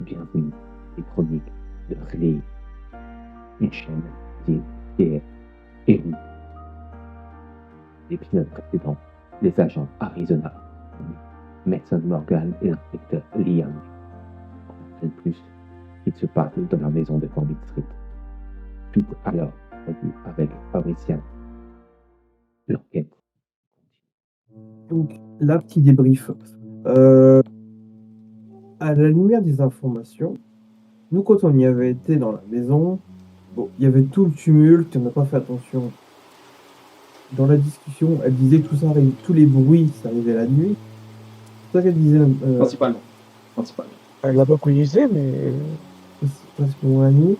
Bienvenue les chroniques de Relay, une chaîne qui est l'épisode précédent, les agents Arizona, Mason Morgan et l'inspecteur Liam en plus il se passe dans la maison de Corbin Street. Tout alors avec Fabrician. L'enquête. Donc, là, petit débrief. À la lumière des informations, nous, quand on y avait été dans la maison, bon, il y avait tout le tumulte, on n'a pas fait attention. Dans la discussion, elle disait que tout ça arrive, tous les bruits, ça arrivait la nuit. C'est ça qu'elle disait. Principalement. Elle l'a pas précisé, mais Parce que mon ami,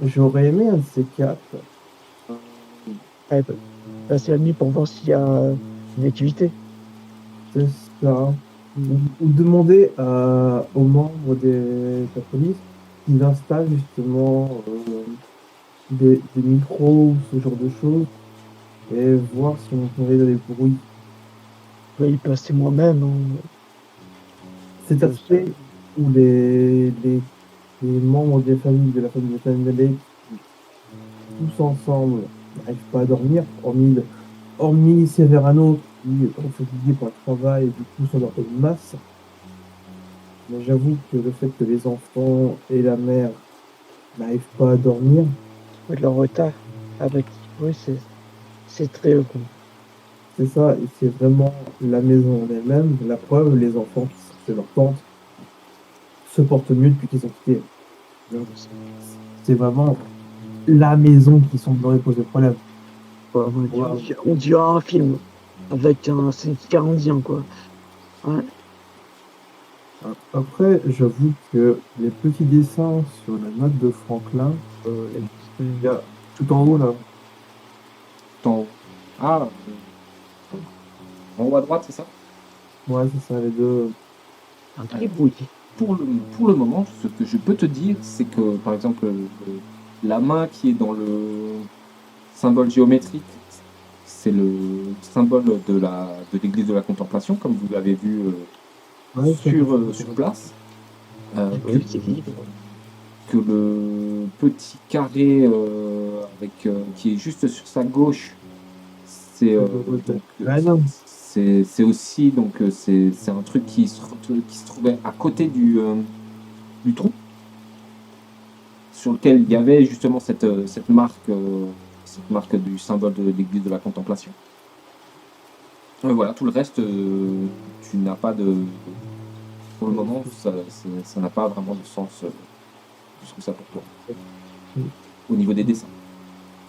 j'aurais aimé un de ces quatre. elle peut passer la nuit pour voir s'il y a une activité. C'est ça. Ou demander aux membres de la police qu'ils installent justement des micros ou ce genre de choses et voir si on peut réduire les bruits. Je vais y passer moi-même. Cet aspect où les membres de la famille Melek, tous ensemble, n'arrivent pas à dormir, hormis Severano qui est fatigué par le travail et du coup s'endort une masse. Mais j'avoue que le fait que les enfants et la mère n'arrivent pas à dormir, De leur retard avec. Oui, c'est très heureux. c'est ça, et c'est vraiment la maison en elle-même. La preuve, les enfants qui sortent de leur tente se portent mieux depuis qu'ils ont quitté. Donc, c'est vraiment la maison qui semblerait poser problème. On dirait un film avec un carindien, quoi. Ouais. Après, j'avoue que les petits dessins sur la note de Franklin, il y a tout en haut là. En haut à droite, c'est ça? Ouais, c'est ça, les deux. Un tribouille. Pour le moment, ce que je peux te dire, c'est que, par exemple, la main qui est dans le symbole géométrique, c'est le symbole de l'église de la Contemplation, comme vous l'avez vu Ouais, sur place. Que le petit carré qui est juste sur sa gauche, c'est aussi donc c'est un truc qui se trouvait à côté du trou sur lequel il y avait justement cette marque du symbole de l'église de la Contemplation. Voilà, tout le reste tu n'as pas de pour le moment ça n'a pas vraiment de sens plus que ça pour toi au niveau des dessins.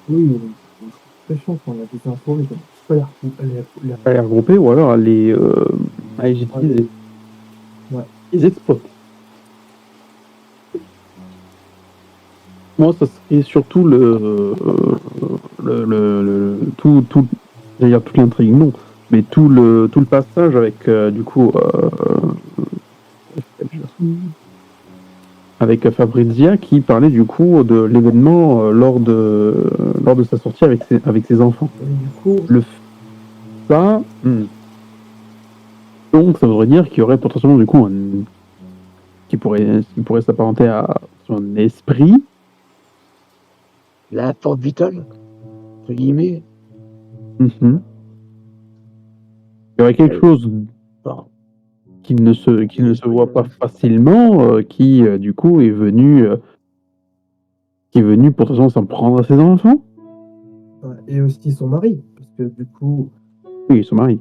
Oui, très chiant quand on a des infos, mais pas les regrouper ou alors les utiliser. Ouais. Les exploits. Moi, ça serait surtout tout, j'allais dire toute l'intrigue, non, mais tout le passage avec avec Fabrizia qui parlait du coup de l'événement lors de sa sortie avec ses enfants. Et du coup, donc ça voudrait dire qu'il y aurait potentiellement du coup qui pourrait s'apparenter à son esprit. La porte vitale, entre guillemets. Il y aurait quelque chose qui ne se voit pas facilement, qui du coup est venu potentiellement s'en prendre à ses enfants. et aussi son mari, parce que du coup, Oui, son mari.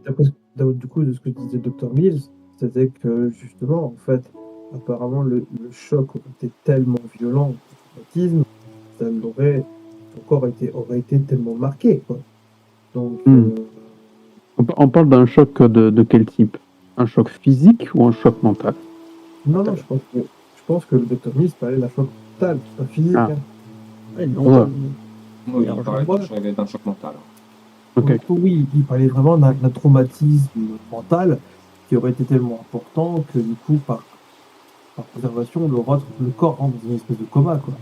du coup, de ce que disait Dr. Mills, c'était que justement, en fait, apparemment, le choc était tellement violent, le traumatisme, ça aurait été tellement marqué, quoi. Donc, On parle d'un choc de quel type? Un choc physique ou un choc mental? non, je pense que le Dr. Mills parlait d'un choc mental, pas physique. Ah. Hein. Ouais, non, Oui, il parlait d'un choc mental. Pour le coup, oui, il parlait vraiment d'un traumatisme mental qui aurait été tellement important que du coup, par préservation, le corps rentre dans une espèce de coma, quoi.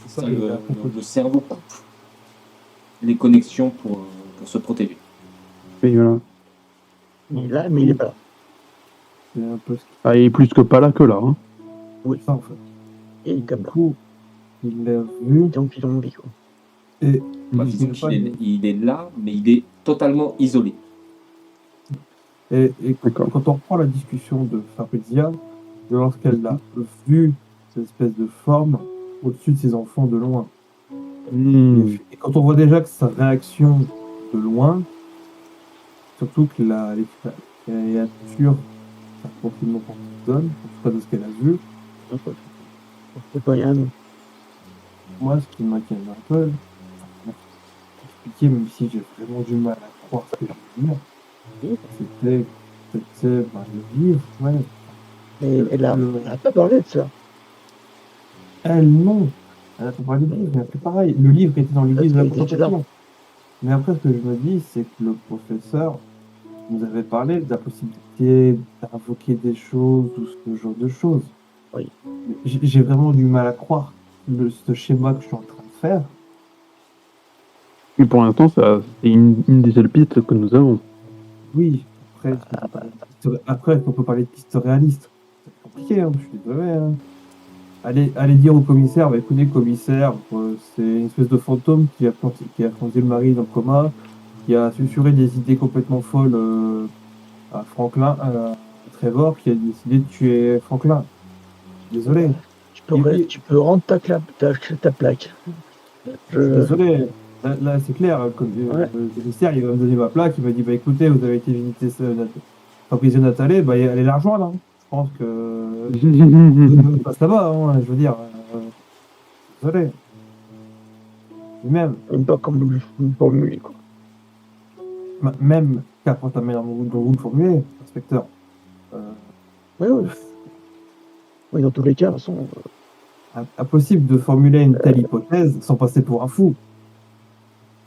Ça, le cerveau coupe les connexions pour se protéger. Oui, voilà. Il est là, mais il est pas là. C'est un peu ce Ah, il est plus que pas là que là. Hein. Oui. C'est ça, en fait. Et Du comme là, coup, il l'a vu, donc ils ont vie, quoi. et Bah, il disons finit pas, qu'il est là, mais il est totalement isolé. et D'accord. quand on reprend la discussion de Fabrizia, lorsqu'elle a vu cette espèce de forme au-dessus de ses enfants de loin, et quand on voit déjà que sa réaction de loin, surtout que la créature, ça complètement qu'on donne, en tout cas de ce qu'elle a vu, C'est pas rien. moi, ce qui m'inquiète un peu, expliquer, même si j'ai vraiment du mal à croire ce que je veux dire, c'était le livre, ouais. Mais elle a pas parlé de ça. Elle, non. Elle a pas parlé du livre, mais après, pareil, le livre était dans l'église de la Parce qu'elle était là. contemplation. Mais après, ce que je me dis, c'est que le professeur nous avait parlé de la possibilité d'invoquer des choses ou ce genre de choses. Oui. J'ai vraiment du mal à croire ce schéma que je suis en train de faire. Et pour l'instant, c'est une des seules pistes que nous avons. Oui, après, est-ce qu'on peut parler de pistes réalistes? C'est compliqué, hein, je suis désolé. Hein. Allez dire au commissaire, bah écoutez, commissaire, c'est une espèce de fantôme qui a plongé le mari dans le coma, qui a susurré des idées complètement folles à Franklin, à Trevor, qui a décidé de tuer Franklin. Désolé. Tu peux rendre ta plaque. Je suis désolé. Là, c'est clair. Le commissaire, il va me donner ma plaque. Il m'a dit, bah écoutez, vous avez été visiter Fabrizio Natale, bah allez la rejoindre. Hein. Je pense que je passe là-bas. Hein, je veux dire. Désolé. Et même pas comme une formule, quoi. Même qu'après ta manière dont vous le formulez, inspecteur. Oui. Oui, dans tous les cas, de toute façon. Impossible de formuler une telle hypothèse sans passer pour un fou.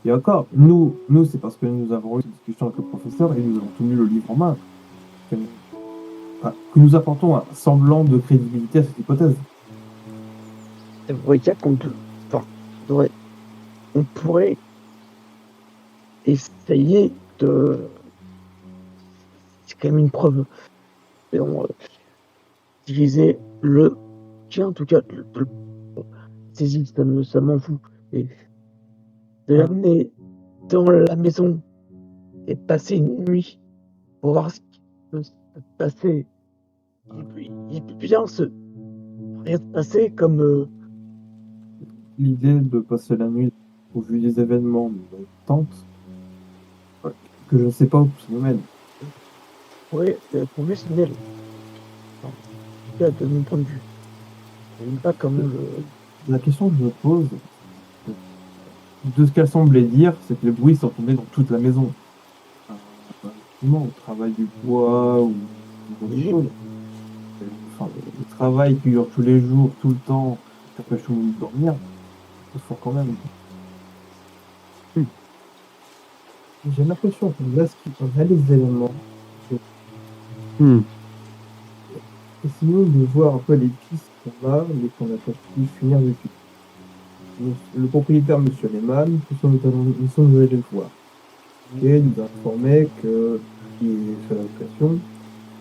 Et encore, nous c'est parce que nous avons eu une discussion avec le professeur et nous avons tenu le livre en main que nous apportons un semblant de crédibilité à cette hypothèse. C'est vrai qu'on on pourrait essayer de. C'est quand même une preuve. Mais on utiliser le. Tiens, en tout cas, saisie, ça m'en fout. Et de l'amener dans la maison et passer une nuit pour voir ce qui peut se passer. Il peut bien rien se passer comme. L'idée de passer la nuit au vu des événements de notre tante, que je ne sais pas où ça nous mène. Oui, pour lui, c'est miel. En tout cas, de mon point de vue. Même pas comme La question que je me pose, de ce qu'elle semblait dire, c'est que les bruits s'entendaient dans toute la maison. Effectivement, au travail du bois ou autre chose. Enfin, le travail qui dure tous les jours, tout le temps, ça empêche tout le monde de dormir, c'est fort quand même. J'ai l'impression que là, on a les éléments. Essayons de voir un peu les pistes qu'on a, mais qu'on n'a pas pu finir dessus. Le propriétaire, M. Lehmann, nous sommes allés le voir. Et il nous a informé qu'il est sur la location.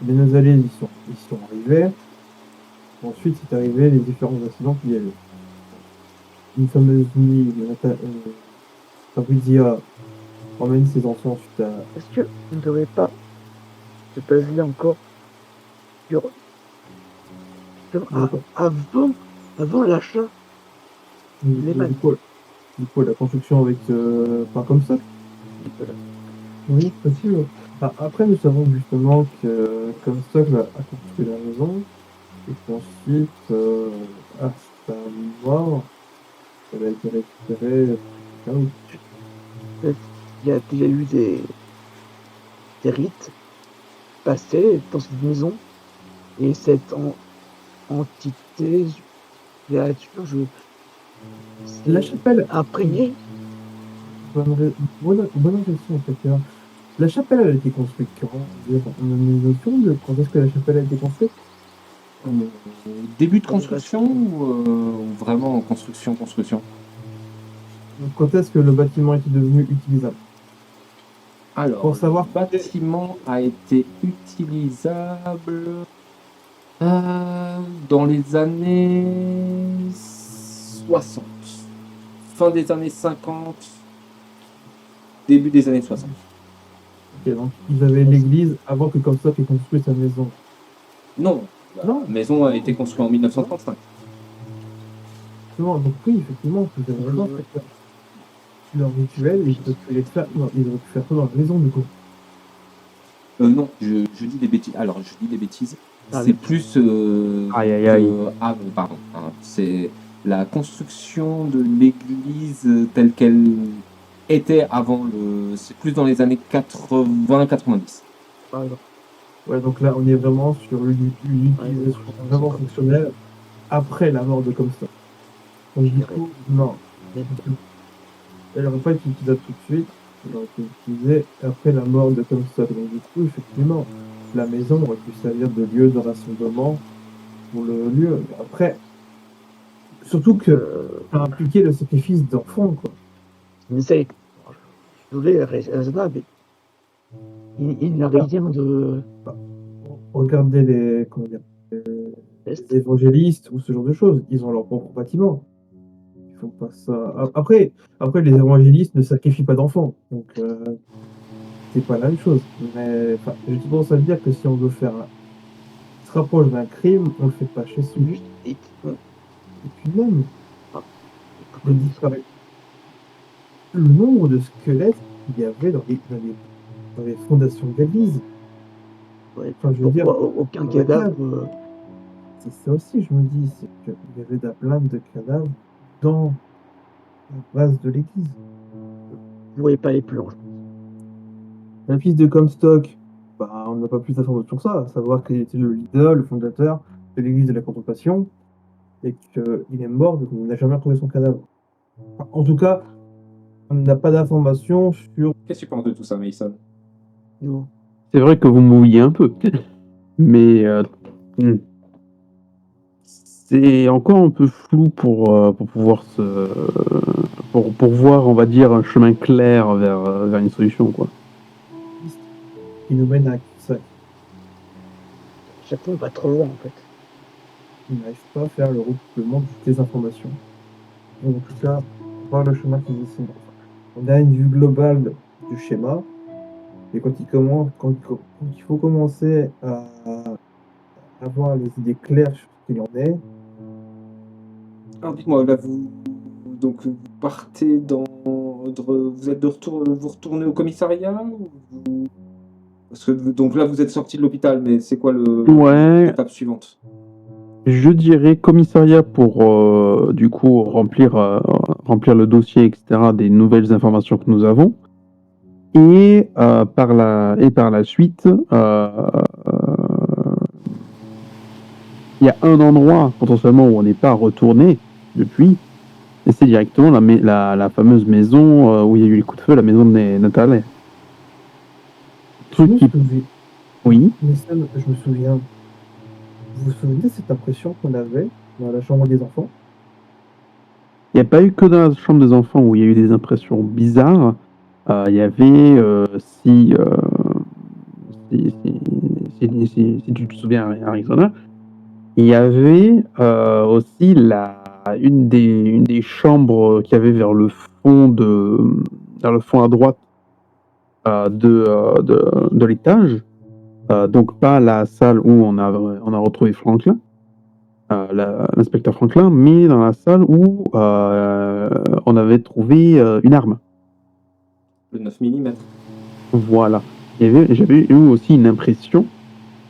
Les Nazalais y sont arrivés. Ensuite, c'est arrivé les différents incidents qu'il y a eu. Une fameuse nuit, Fabrizia emmène ses enfants suite à. Est-ce que on ne devrait pas se baser encore sur avant l'achat Lehmann. Du coup, la construction avec pas comme ça. Oui, possible. Après, nous savons justement que Comstock a construit la maison et qu'ensuite, à sa mort, elle a été récupérée. Il y a déjà eu des rites passés dans cette maison et cette entité, créature, La chapelle imprégnée. bonne réflexion, en fait. La chapelle elle a été construite quand? On a une notion de quand est-ce que la chapelle a été construite? Début de construction ou vraiment en construction? Quand est-ce que le bâtiment était devenu utilisable? Alors, Pour savoir le bâtiment a été utilisable. Dans les années 60. Fin des années 50, début des années 60. Ok, donc ils avaient l'église avant que Comstock ait construit sa maison. Non, la Non. maison a été construite en 1935. Effectivement, donc oui, effectivement, vous avez raison. Ouais. Leur rituel, ils auraient pu les faire, non, ils auraient pu faire ça dans la maison, du coup. Non, je dis des bêtises. Alors, je dis des bêtises. Ah, C'est oui. plus. Aïe, aïe, aïe. Ah, pardon. Hein, c'est la construction de l'église telle qu'elle était avant le. C'est plus dans les années 80-90. Par exemple. Ouais, donc là, on est vraiment sur une utilisation vraiment fonctionnelle après la mort de Comstock. Donc du coup, non. Elle n'aurait pas été utilisée tout de suite, elle aurait été utilisée après la mort de Comstock. Donc du coup, effectivement, la maison aurait pu servir de lieu de rassemblement pour le lieu. Mais après, surtout que ça impliquait le sacrifice d'enfants, quoi. Mais c'est. Je voulais raisonnable. Il n'a rien de. Regardez les, comment dire, les évangélistes ou ce genre de choses. Ils ont leur propre bâtiment. Ils font pas ça. Après, les évangélistes ne sacrifient pas d'enfants. Donc, c'est pas la même chose. Mais enfin, j'ai tendance à dire que si on veut faire se rapproche d'un crime, on le fait pas chez soi. Juste. Et puis même, de disparaître. Le nombre de squelettes qu'il y avait dans les fondations d'église. ouais, Enfin, je veux dire, aucun dans la cadavre. cave. C'est ça aussi, je me dis, c'est qu'il y avait plein de cadavres dans la base de l'église. Vous ne voyez pas les plans. La fils de Comstock, bah, on n'a pas plus d'informations que ça, à savoir qu'il était le leader, le fondateur de l'église de la Contemplation, et qu'il est mort, donc on n'a jamais retrouvé son cadavre. Enfin, en tout cas, on n'a pas d'informations sur... Qu'est-ce que tu penses de tout ça, Mason? Non. C'est vrai que vous mouillez un peu, mais c'est encore un peu flou pour pouvoir pour voir, on va dire, un chemin clair vers une solution, quoi. qui nous mène à ça. Chaque fois, on va trop loin, en fait. On n'arrive pas à faire le recouplement de toutes les informations. Donc, en tout cas, par le chemin qui nous dessine. On a une vue globale du schéma, et quand il faut commencer à avoir les idées claires sur ce qu'il en est, Alors dites-moi, là donc vous partez vous êtes de retour, vous retournez au commissariat parce que donc là vous êtes sorti de l'hôpital, mais c'est quoi l'étape suivante? Je dirais commissariat pour du coup remplir le dossier, etc., des nouvelles informations que nous avons, et par la suite il y a un endroit potentiellement où on n'est pas retourné depuis, et c'est directement la fameuse maison où il y a eu les coups de feu, la maison de Nathalie. Oui. Mais ça, je me souviens. Vous vous souvenez de cette impression qu'on avait dans la chambre des enfants? Il n'y a pas eu que dans la chambre des enfants où il y a eu des impressions bizarres. Il y avait, si tu te souviens, Arizona, il y avait aussi une des chambres qu'il y avait vers le fond à droite de l'étage. Donc pas la salle où on a retrouvé Franklin, l'inspecteur Franklin, mais dans la salle où on avait trouvé une arme. Le 9 mm. Voilà. J'avais eu aussi une impression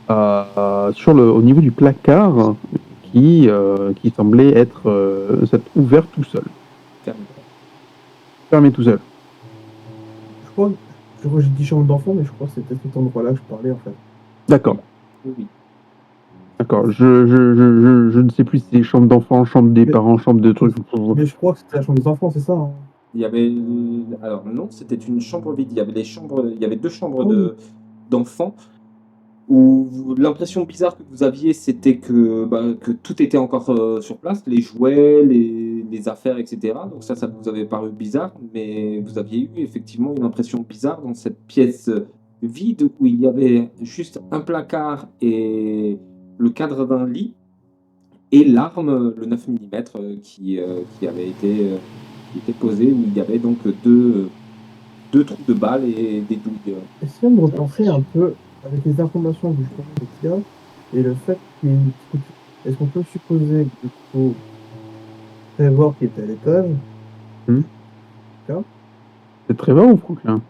au niveau du placard qui semblait être ouvert tout seul. Fermé tout seul. Je crois que j'ai dit chambre d'enfant, mais je crois que c'était cet endroit-là que je parlais en fait. D'accord. Oui. D'accord. Je ne sais plus si c'est chambre d'enfants, chambre des parents, chambre de trucs. Mais je crois que c'était la chambre des enfants, c'est ça, hein. Il y avait alors non, c'était une chambre vide. Il y avait deux chambres d'enfants où l'impression bizarre que vous aviez, c'était que tout était encore sur place, les jouets, les affaires, etc. Donc ça vous avait paru bizarre, mais vous aviez eu effectivement une impression bizarre dans cette pièce vide où il y avait juste un placard et le cadre d'un lit et l'arme, le 9 mm qui avait qui était posé, où il y avait donc deux trous de balles et des douilles. Essayons de repenser un peu avec les informations justement qu'il y a et le fait qu'il y ait une structure. Est-ce qu'on peut supposer que du coup, Trevor qui était à l'étage, C'est Trevor ou Franklin?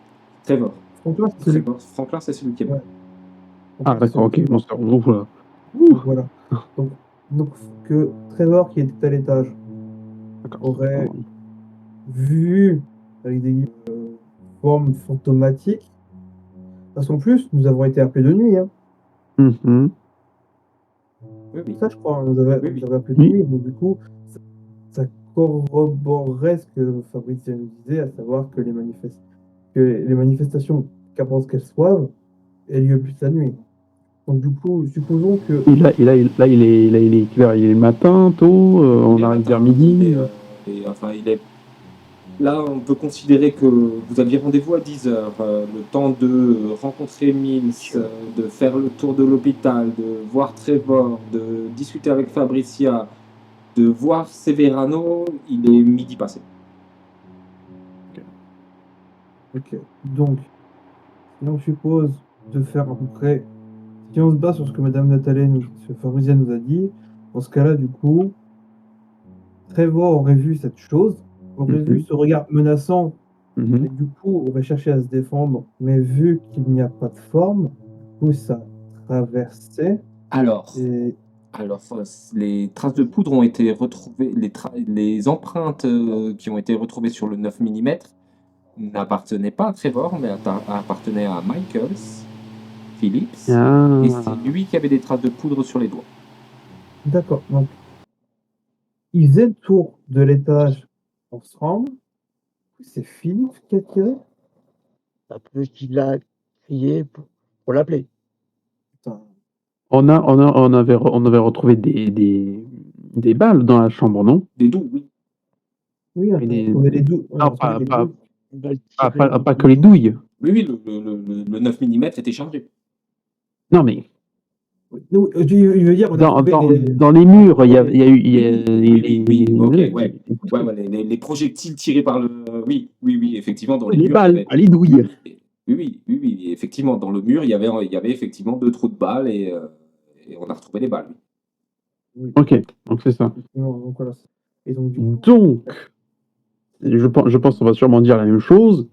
Trevor. Franklin, c'est celui Franklin, c'est celui qui est Ouais. mort. Ah, d'accord, ok. Bon, ça regroupe là. Donc, voilà. Donc, que Trevor qui était à l'étage D'accord. aurait vu avec des formes fantomatiques. Parce qu'en plus, nous avons été appelés de nuit. Hein. Mhm. Oui, oui. Ça, je crois, nous avons Oui, oui. appelés de nuit. Donc, du coup, ça corroborerait ce que Fabrizio nous disait, à savoir que les manifestations, qu'importe qu'elles soient, aient lieu plus la nuit. Donc, du coup, supposons que. Et là, il est clair, il est le matin, tôt, on Il est arrive matin, vers midi. il est. Là, on peut considérer que vous aviez rendez-vous à 10h, le temps de rencontrer Mills, de faire le tour de l'hôpital, de voir Trevor, de discuter avec Fabricia, de voir Severano, il est midi passé. Ok. Donc, si on suppose de faire à peu près. Si on se base sur ce que Madame Nathalie, ce que Fabrizia nous a dit, dans ce cas-là, du coup, Trevor aurait vu cette chose, aurait vu ce regard menaçant, et du coup aurait cherché à se défendre, mais vu qu'il n'y a pas de forme, du coup ça traversait. Alors, Et les traces de poudre ont été retrouvées, les empreintes qui ont été retrouvées sur le 9 mm n'appartenaient pas à Trevor, mais appartenaient à Michaels, Phillips, et c'est lui qui avait des traces de poudre sur les doigts. d'accord, donc ils faisaient le tour de l'étage ensemble. C'est Philippe qui a tiré. Peut-être qu'il a crié pour l'appeler. Putain. On avait retrouvé des balles dans la chambre, non? Des douilles, oui. Oui, on a Et trouvé les douilles. Ah, On a trouvé les douilles. Une balle tirée pas que les douilles. Oui, oui, le 9 mm était chargé. Non, mais Non, il veut dire on a trouvé dans les murs, il y a eu. Oui, ok, ouais. Les projectiles tirés par le. Oui, effectivement, dans les Les murs. balles, il y avait- pas les douilles. Oui, effectivement, dans le mur, il y avait effectivement 2 trous de balles et on a retrouvé les balles. Oui. Ok, donc c'est ça. Donc, voilà. Et donc, du coup, Donc, je pense qu'on va sûrement dire la même chose.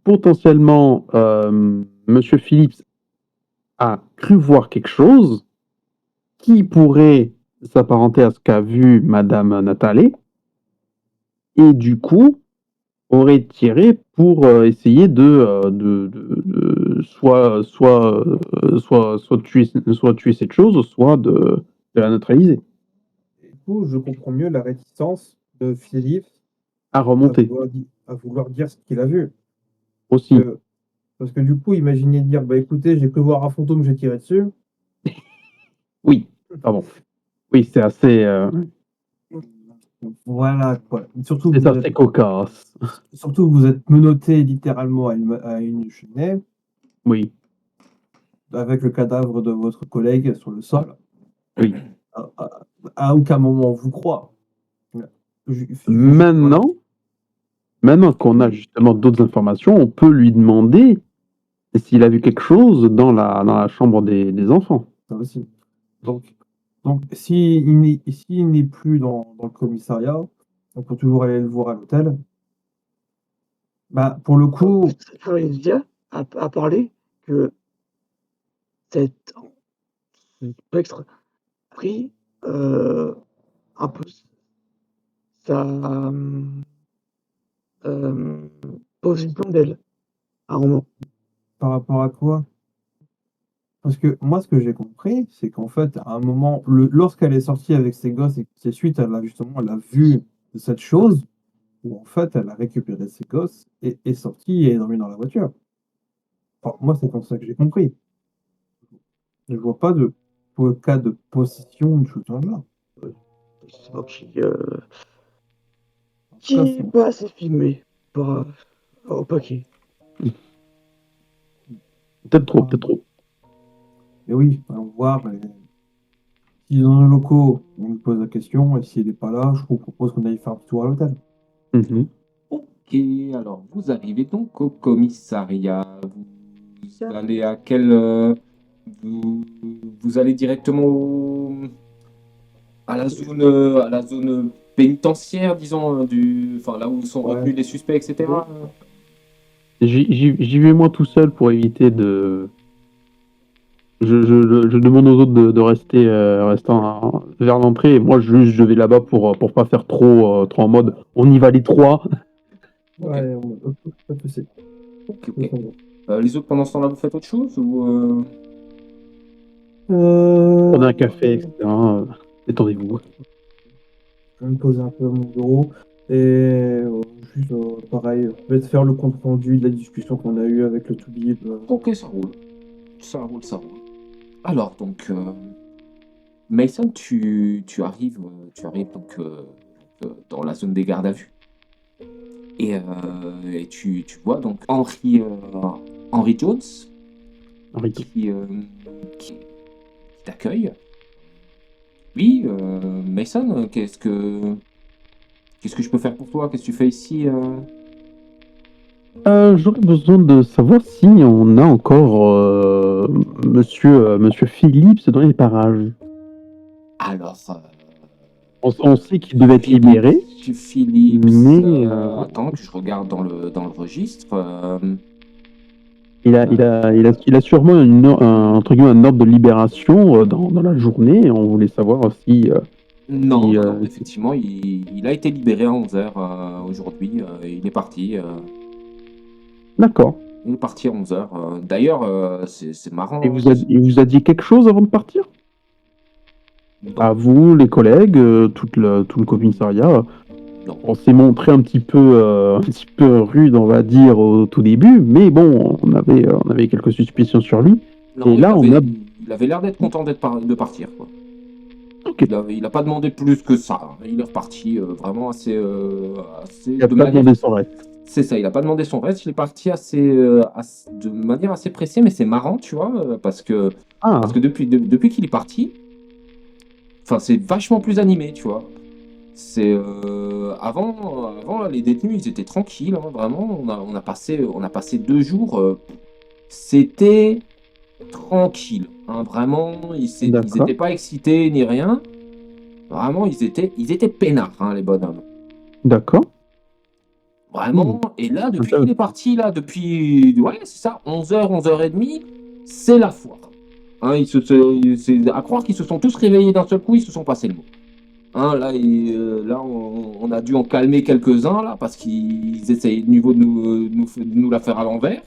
Potentiellement, Monsieur Phillips a cru voir quelque chose qui pourrait s'apparenter à ce qu'a vu Madame Nathalie, et du coup, aurait tiré pour essayer soit tuer cette chose, soit de la neutraliser, du coup, je comprends mieux la réticence de Philippe à remonter à vouloir dire ce qu'il a vu. aussi. Parce que du coup, imaginez dire, bah écoutez, j'ai cru voir un fantôme, j'ai tiré dessus. Oui, pardon. Oui, c'est assez, Voilà, quoi. Surtout c'est que assez cocasse. surtout que vous êtes menotté littéralement à une cheminée, Oui, avec le cadavre de votre collègue sur le sol. oui. À aucun moment on vous croit. Maintenant qu'on a justement d'autres informations, on peut lui demander s'il a vu quelque chose dans la chambre des enfants. Ça aussi. Donc s'il n'est plus dans le commissariat, on peut toujours aller le voir à l'hôtel. Bah, pour le coup, Fabrizia a parlé que ce spectre a pris un peu sa position d'elle, à un moment. par rapport à quoi? Parce que moi, ce que j'ai compris, c'est qu'en fait, à un moment, lorsqu'elle est sortie avec ses gosses et que c'est suite, elle a vu cette chose, où en fait, elle a récupéré ses gosses et est sortie et est dormi dans la voiture. Enfin, moi, c'est comme ça que j'ai compris. Je vois pas de cas de possession de ce genre-là. C'est moi qui En tout cas, est pas assez filmé au paquet. Peut-être trop. mais oui, allons voir. s'il est dans nos locaux, on lui pose la question, et s'il n'est pas là, je vous propose qu'on aille faire un petit tour à l'hôtel. Mhm. Ok, alors vous arrivez donc au commissariat. Vous allez à quel. Vous allez directement à la zone pénitentiaire, disons, enfin, là où sont Ouais. retenus les suspects, etc. J'y vais moi tout seul pour éviter de. Je demande aux autres de rester, vers l'entrée et moi je vais là-bas pour pas faire trop en mode on y va les trois. Ouais, on peut c'est. Ok, ok. Les autres, pendant ce temps-là, vous faites autre chose ou On a un café, etc. Détendez-vous. Je vais me poser un peu à mon bureau et juste pareil, peut-être faire le compte rendu de la discussion qu'on a eue avec le Toubib. Ok, ça roule. Ça roule, ça roule. Alors, donc, Mason, tu arrives donc dans la zone des gardes à vue. Et tu vois donc Henry Jones Henri. qui t'accueille. Oui, Mason, qu'est-ce que je peux faire pour toi? Qu'est-ce que tu fais ici? J'aurais besoin de savoir si on a encore Monsieur Phillips dans les parages. Alors, On sait qu'il devait être libéré. Monsieur Phillips, Mais, attends que je regarde dans le registre. Il a sûrement entre guillemets, un ordre de libération dans la journée. Et on voulait savoir si. Non, Et, non, effectivement, il a été libéré à 11h aujourd'hui. Il est parti. D'accord. Il est parti à 11h. D'ailleurs, c'est marrant. Il vous a dit quelque chose avant de partir? Non, À vous, les collègues, tout le commissariat. non. On s'est montré un petit peu rude, on va dire, au tout début, mais bon, on avait quelques suspicions sur lui. Non, Et là, il avait l'air d'être content de partir, quoi. Ok. Il a pas demandé plus que ça. Il est reparti vraiment assez. Il a pas demandé son reste. C'est ça, il a pas demandé son reste. Il est parti de manière assez pressée, mais c'est marrant, tu vois, parce que depuis qu'il est parti, enfin, c'est vachement plus animé, tu vois. C'est avant là, les détenus, ils étaient tranquilles, hein, vraiment. On a passé 2 jours. C'était tranquille, hein, vraiment. Ils D'accord. étaient pas excités ni rien. Vraiment, ils étaient peinards, hein, les bonhommes. D'accord. Vraiment. Et là, depuis qu'il est parti, là, ouais, c'est ça, 11h, 11h30, c'est la foire. Hein, c'est à croire qu'ils se sont tous réveillés d'un seul coup, ils se sont passés le mot. Hein, là, on a dû en calmer quelques-uns, là, parce qu'ils essayaient de nouveau de nous la faire à l'envers.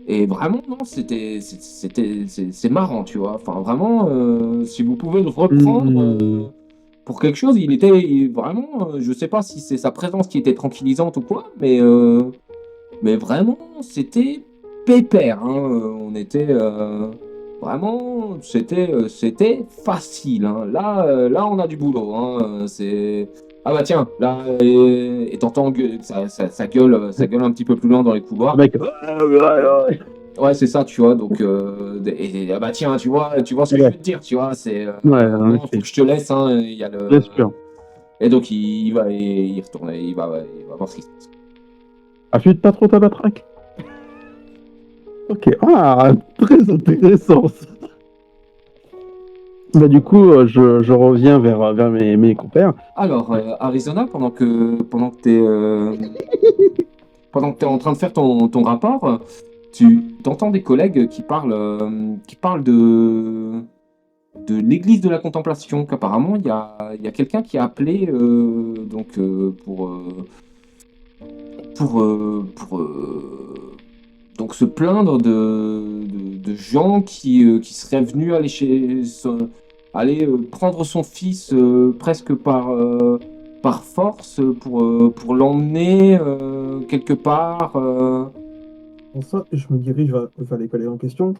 Et vraiment, non, c'est marrant, tu vois. Enfin, vraiment, si vous pouvez le reprendre pour quelque chose, vraiment, je sais pas si c'est sa présence qui était tranquillisante ou quoi, mais vraiment, c'était pépère, hein. On était vraiment, c'était facile, hein. Là, on a du boulot, hein. Ah bah tiens, là, et t'entends ça gueule un petit peu plus loin dans les couloirs. Mec. Ouais, c'est ça, tu vois. Donc, ah bah tiens, tu vois ce que je veux te dire, tu vois. C'est non, faut que je te laisse, hein. Il y a le. Bien sûr. Et donc il va y retourner, il va voir ce qui se passe. Affûte pas trop ta matraque. Ok. Ah, très intéressant. Ça. Bah, du coup, je reviens vers mes compères. Alors, Arizona, pendant que t'es en train de faire ton rapport, tu t'entends des collègues qui parlent de l'église de la contemplation, qu'apparemment il y a quelqu'un qui a appelé pour donc se plaindre de gens qui seraient venus aller prendre son fils presque par force pour l'emmener quelque part. Pour ça, je me dirige vers les collègues en question.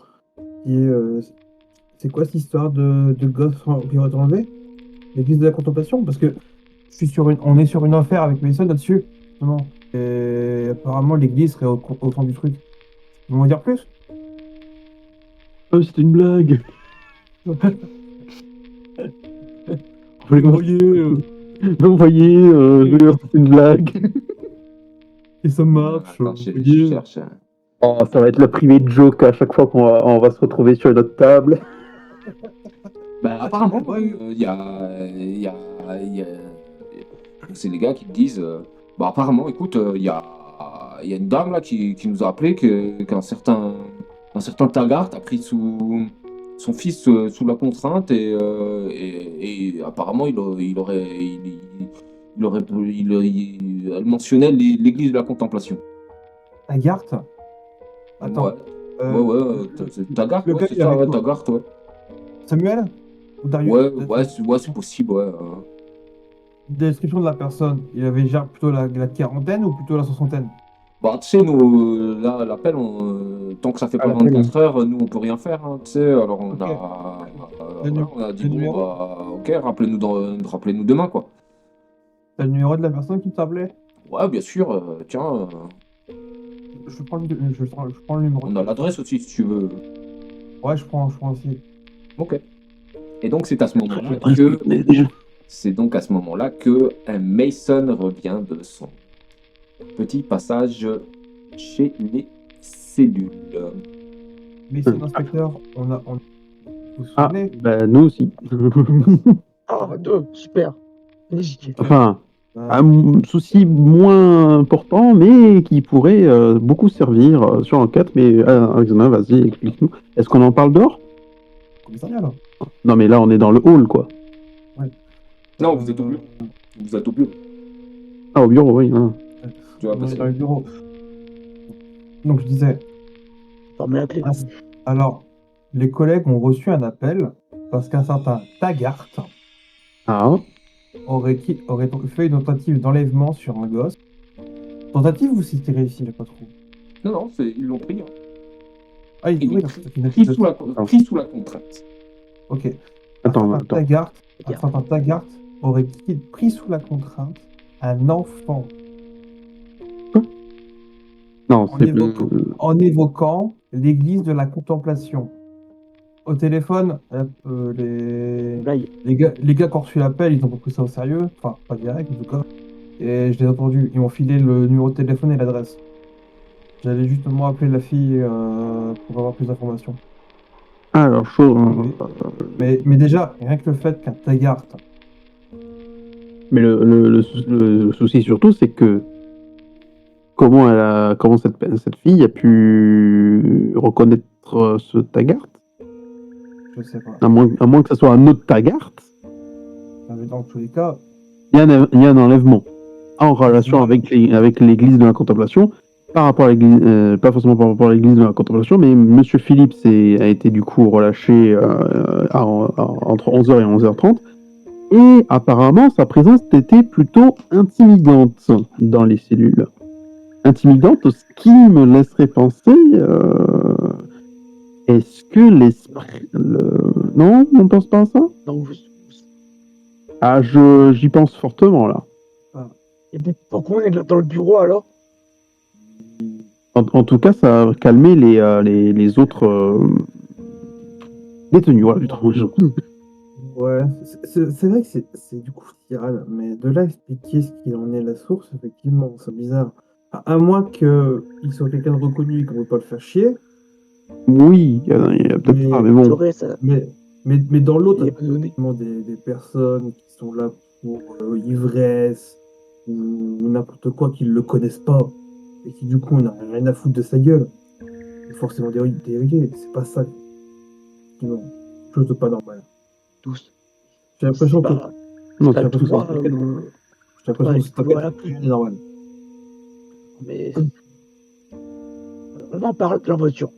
C'est quoi cette histoire de gosse qui va être enlevé? L'église de la contemplation? Parce que on est sur une affaire avec Mason là-dessus. Non. Et apparemment, l'église serait au fond du truc. Vous m'en dire plus? Oh, c'était une blague. Vous voyez, je veux dire, c'est une blague. Et ça marche. Attends, je vous voyez. cherche. Oh, ça va être le privé de joke à chaque fois on va se retrouver sur notre table. Bah, apparemment, il y a, c'est les gars qui te disent, bah, apparemment, écoute, il y a une dame là qui nous a appelé qu'un certain Taggart a pris son fils sous la contrainte et apparemment elle mentionnait l'église de la contemplation. Taggart. Attends. Ouais, Taggart, le ouais, gars c'est qui ça, avait ouais, quoi Taggart, ouais. Samuel ou Darius Ouais, peut-être c'est possible, ouais. Description de la personne. Il avait déjà plutôt la quarantaine ou plutôt la soixantaine? Bah, tu sais, nous, là, l'appel, tant que ça fait pas l'appel, 24 heures, nous, on peut rien faire, hein, tu sais. Alors, Ok. voilà, on a dit, le bon, numéro bah, ok, rappelez-nous demain, quoi. T'as le numéro de la personne qui t'appelait? Ouais, bien sûr, tiens, Je prends je prends le numéro. on a l'adresse aussi, si tu veux. Ouais, je prends aussi. Ok. Et donc, c'est à ce moment-là L'adresse, que, mais déjà. Mason revient de son petit passage chez les cellules. Mais c'est l'inspecteur, vous vous Ah, souvenez? bah nous aussi. Ah, deux, super. Allez-y. Enfin, Euh, un souci moins important, mais qui pourrait beaucoup servir sur l'enquête. Mais Arizona, vas-y, explique-nous. Est-ce qu'on en parle dehors? commissariat là. Non, mais là, on est dans le hall, quoi. Non, vous êtes au bureau. Vous êtes au bureau. Ah, au bureau, oui. Hein. Tu vas On est passer. dans le bureau. Donc je disais, Formez la clé. alors, les collègues ont reçu un appel parce qu'un certain Taggart Ah, aurait fait une tentative d'enlèvement sur un gosse. Tentative ou c'était réussi, j'ai pas trop. Non, ils l'ont pris. Hein. Ah, Il oui, est donc c'est une pris sous la contrainte. Ok. attends. Un certain Taggart aurait pris sous la contrainte un enfant Non, en c'est en évoquant l'église de la contemplation. Au téléphone, Blague. les gars qui ont reçu l'appel, ils ont pas pris ça au sérieux, enfin pas direct en tout cas. Et je les ai entendus, ils m'ont filé le numéro de téléphone et l'adresse. J'allais justement appeler la fille pour avoir plus d'informations. alors, chaud. Hein. Mais déjà, rien que le fait qu'un Taggart, Mais le souci surtout, c'est que comment cette fille a pu reconnaître ce Taggart, je sais pas. à moins que ce soit un autre Taggart. Mais dans tous les cas, Il y a un enlèvement en relation avec l'église de la contemplation, par rapport à l'église, pas forcément par rapport à l'église de la contemplation, mais Monsieur Philippe a été du coup relâché entre 11h et 11h30. Et apparemment, sa présence était plutôt intimidante dans les cellules. Intimidante, ce qui me laisserait penser... est-ce que l'esprit... Non, on ne pense pas à ça? Donc, Ah, j'y pense fortement, là. et puis, pourquoi on est dans le bureau alors? En tout cas, ça a calmé les autres détenus. Voilà, putain, ouais, c'est vrai que c'est du coup viral, mais de là à expliquer ce qu'il en est la source, effectivement, c'est bizarre. À moins qu'il soit quelqu'un de reconnu et qu'on ne veut pas le faire chier, Oui, il y a peut-être mais, ça, mais bon. J'aurais ça. mais dans l'autre, Il est pas donné. vraiment des personnes qui sont là pour ivresse ou n'importe quoi, qui ne le connaissent pas et qui du coup n'ont rien à foutre de sa gueule. C'est forcément dérivé, c'est pas ça. Non, chose de pas normal. Tous. J'ai l'impression que Bah, Non, j'ai l'impression toi, que j'ai l'impression ouais, que c'est voilà. rien n'est normal. mais on en parle de la voiture.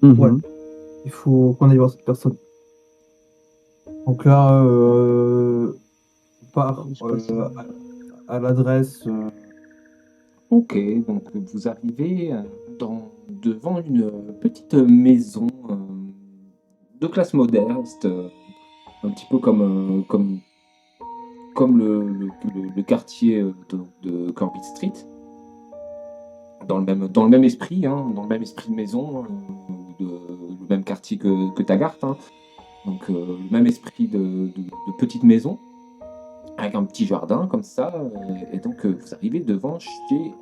mhm. Ouais. Il faut qu'on aille voir cette personne. Donc là, on part à l'adresse. Ok, donc vous arrivez devant une petite maison de classe modeste, un petit peu comme le quartier de Corbett Street, dans le même esprit, hein, dans le même esprit de maison, le même quartier que Taggart. Hein. Donc le même esprit de petite maison, avec un petit jardin comme ça. Et donc vous arrivez devant chez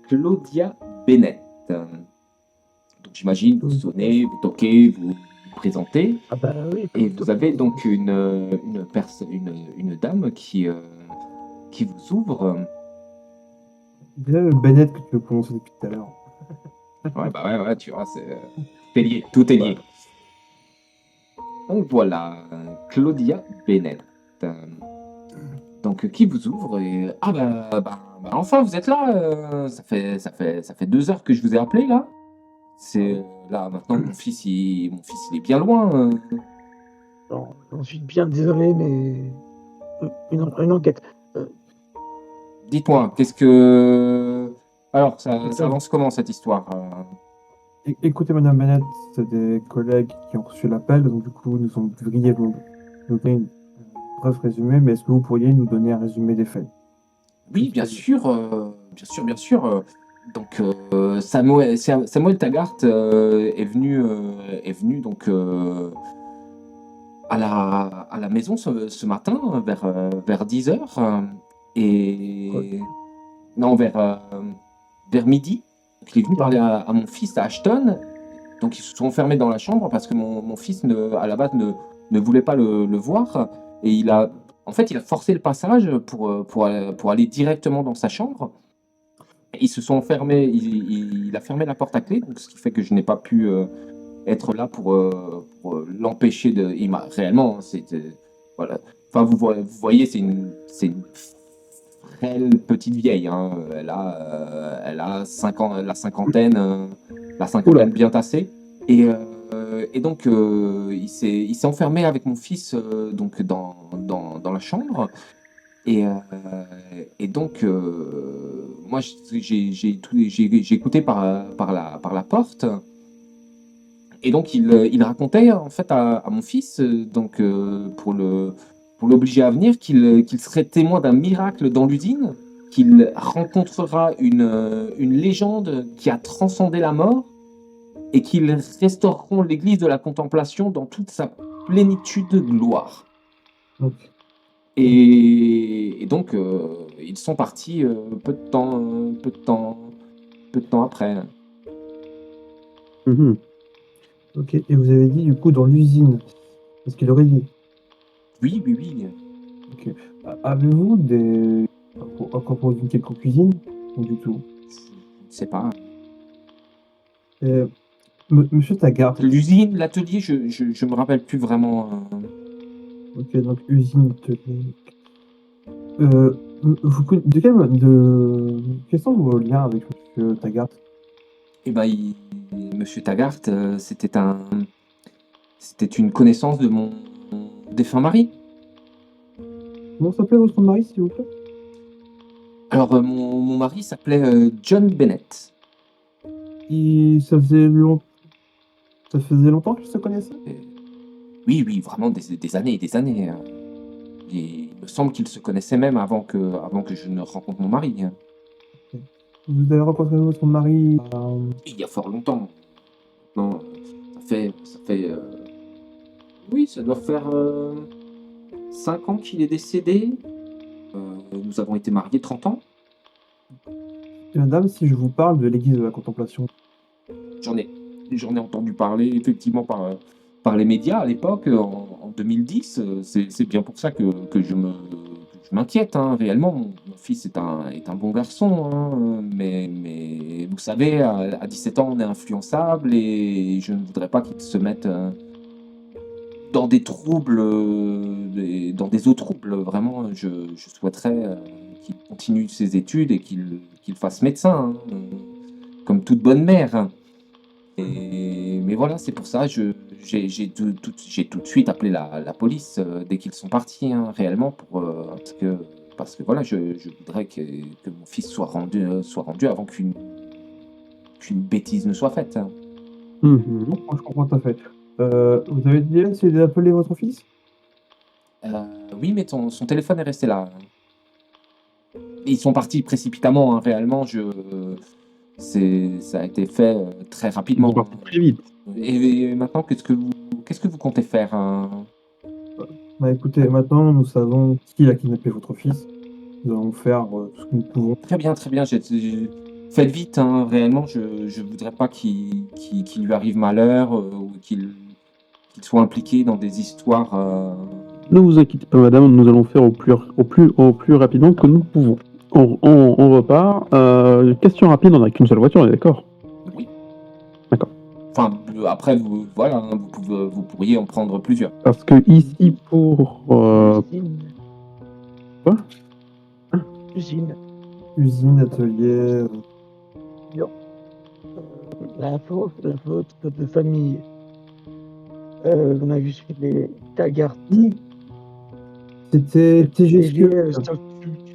Claudia Bennett. Donc j'imagine, vous sonnez, vous toquez, vous vous présentez. Ah bah oui, Et tout- vous avez donc une dame qui vous ouvre. Déjà, le Bennett que tu veux prononcer depuis tout à l'heure. Ouais, tu vois, c'est lié, tout est lié. Donc voilà, Claudia Bennett. Donc qui vous ouvre et enfin vous êtes là. Ça fait 2 heures que je vous ai appelé là. C'est là maintenant mon fils il est bien loin. J'en suis bien désolé, mais une enquête. Dites-moi, qu'est-ce que alors ça avance comment cette histoire? Écoutez, Madame Bennett, c'est des collègues qui ont reçu l'appel, donc du coup, nous sommes brièvement donner un bref résumé, mais est-ce que vous pourriez nous donner un résumé des faits? Oui, bien sûr, bien sûr. Donc Samuel Taggart est venu donc à la maison ce matin vers 10 heures et non vers midi. Donc, il est venu parler à mon fils à Ashton. Donc ils se sont enfermés dans la chambre parce que mon fils à la base ne voulait pas le voir et il a forcé le passage pour aller directement dans sa chambre. Ils se sont enfermés, il a fermé la porte à clé, donc ce qui fait que je n'ai pas pu être là pour l'empêcher de. Il m'a réellement, voilà. Enfin, vous voyez, c'est une frêle petite vieille. Hein. Elle a la cinquantaine bien tassée. Et donc, il s'est enfermé avec mon fils donc dans la chambre. Et donc, moi, j'ai écouté par la porte. Et donc, il racontait en fait à mon fils, donc pour l'obliger à venir, qu'il serait témoin d'un miracle dans l'usine, qu'il rencontrera une légende qui a transcendé la mort et qu'ils restaureront l'église de la contemplation dans toute sa plénitude de gloire. Ok. Et donc, ils sont partis peu de temps après. Mhm. Ok, et vous avez dit du coup dans l'usine, est-ce qu'il aurait dit? Oui. Ok. Avez-vous encore pour une quelconque cuisine? Ou du tout? Je ne sais pas. Monsieur Taggart. L'usine, l'atelier, je me rappelle plus vraiment. Ok, donc usine, atelier. Quels sont vos liens avec Monsieur Taggart? Eh ben, Monsieur Taggart, c'était une connaissance de mon défunt mari. Comment s'appelait votre mari, s'il vous plaît? Alors, mon mari s'appelait John Bennett. Ça faisait longtemps qu'ils se connaissaient? Oui, vraiment des années et des années. Hein. Il me semble qu'ils se connaissaient même avant que je ne rencontre mon mari. Hein. Vous avez rencontré votre mari Il y a fort longtemps. Non, ça fait. Oui, ça doit faire 5 ans qu'il est décédé. Nous avons été mariés 30 ans. Et madame, si je vous parle de l'église de la contemplation? J'en ai entendu parler effectivement par les médias à l'époque, en 2010. C'est bien pour ça que je m'inquiète. Hein. Réellement, mon fils est un bon garçon. Hein. Mais vous savez, à 17 ans, on est influençable et je ne voudrais pas qu'il se mette dans des troubles, dans des eaux troubles. Vraiment, je souhaiterais qu'il continue ses études et qu'il fasse médecin, hein, comme toute bonne mère. Hein. Mais voilà, c'est pour ça, j'ai tout de suite appelé la police dès qu'ils sont partis, hein, réellement, parce que voilà, je voudrais que mon fils soit rendu avant qu'une bêtise ne soit faite. Hein. Mhm. Je comprends tout à fait. Vous avez déjà essayé d'appeler votre fils? Oui, mais son téléphone est resté là. Ils sont partis précipitamment, hein, réellement. Ça a été fait très Ils rapidement. sont partis très vite. Et maintenant, qu'est-ce que vous comptez faire? Hein? Bah écoutez, maintenant nous savons qui a kidnappé votre fils. Nous allons faire tout ce que nous pouvons. Très bien, très bien. Faites vite, hein, réellement, je voudrais pas qu'il lui arrive malheur ou qu'il soit impliqué dans des histoires. Ne vous inquiétez pas, madame, nous allons faire au plus rapidement que nous pouvons. On repart. Question rapide, on n'a qu'une seule voiture, on est d'accord? Oui. D'accord. Enfin, après, voilà, hein, vous pourriez en prendre plusieurs. Parce que ici, pour... Usine. Quoi? Usine. Usine, atelier. La faute de famille. On a vu sur les Taggart. C'était TG TG Sculpt.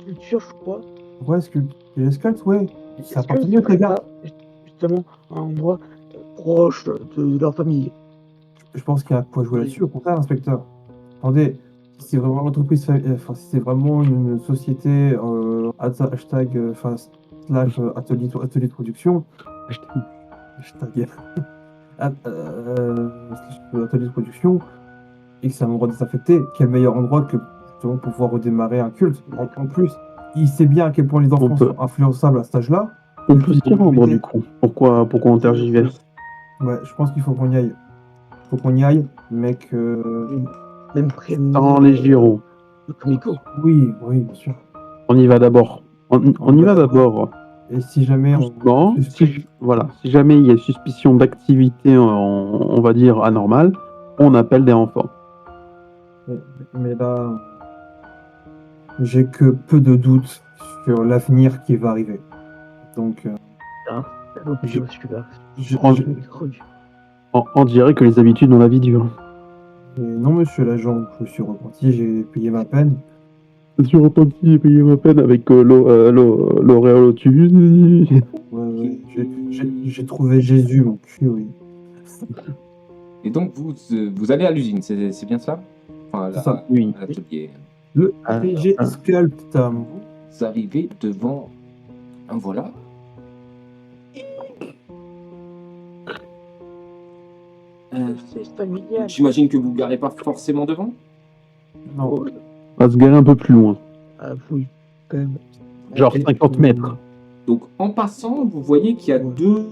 Culture, je crois. Ouais, TG Sculpt, ouais. Ça Est-ce que appartenait au ce serait Taggart. pas justement un endroit proche de leur famille? Je pense qu'il y a quoi jouer là-dessus, au contraire, inspecteur. Attendez, si c'est vraiment l'entreprise, enfin, si c'est vraiment une société, hashtag, slash atelier de production, hashtag, slash atelier de production, et que c'est un endroit désaffecté, quel meilleur endroit que justement pour pouvoir redémarrer un culte. En plus, il sait bien à quel point les enfants sont influençables à cet âge-là. On peut s'y rendre, du coup. Pourquoi on tergiverse? Ouais, je pense qu'il faut qu'on y aille. Faut qu'on y aille, mec. Même prénom. Dans les Girons. Comico. Oui, bien sûr. On y va d'abord. On y va d'abord. Et si jamais doucement, si jamais il y a suspicion d'activité, on va dire anormale, on appelle des renforts. Mais là, j'ai que peu de doutes sur l'avenir qui va arriver. Donc, on dirait que les habitudes ont la vie dure. Non, monsieur l'agent, je me suis repenti, j'ai payé ma peine. Je me suis repenti, j'ai payé ma peine avec l'Oréal au-dessus. Ouais, j'ai trouvé Jésus, mon cul, oui. Et donc, vous allez à l'usine, c'est bien ça? Enfin, C'est ça. Oui. l'atelier. Le TG Sculpt. Vous arrivez devant un voilà. C'est familial. J'imagine que vous garez pas forcément devant? Non. On va se garer un peu plus loin. Ah oui, quand même. Genre 50 mètres. Donc, en passant, vous voyez qu'il y a deux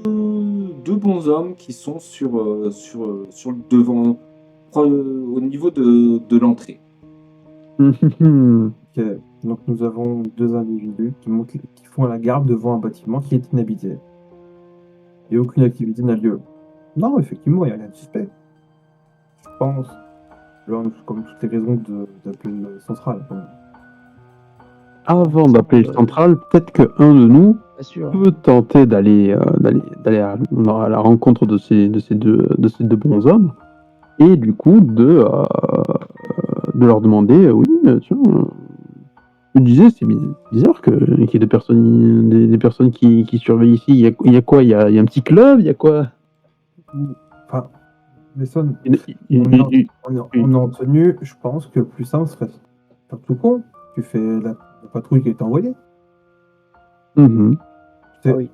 bons hommes qui sont sur le devant, au niveau de l'entrée. Ok. Donc nous avons deux individus qui font la garde devant un bâtiment qui est inhabité. Et aucune activité n'a lieu. Non, effectivement, il n'y a rien de suspect. Je pense. Là, on a comme toutes les raisons d'appeler le central. Avant d'appeler le central, peut-être qu'un de nous Pas sûr. peut tenter d'aller à la rencontre de ces deux bons hommes et du coup de leur demander oui, tiens, je disais c'est bizarre qu'il y ait des personnes qui surveillent ici. Il y a quoi? Il y a un petit club? Il y a quoi? Enfin, Besson, Il- on est en tenue, je pense que le plus simple serait de faire tout con. Tu fais la patrouille qui est envoyée. Mhm. C'est- Ah oui.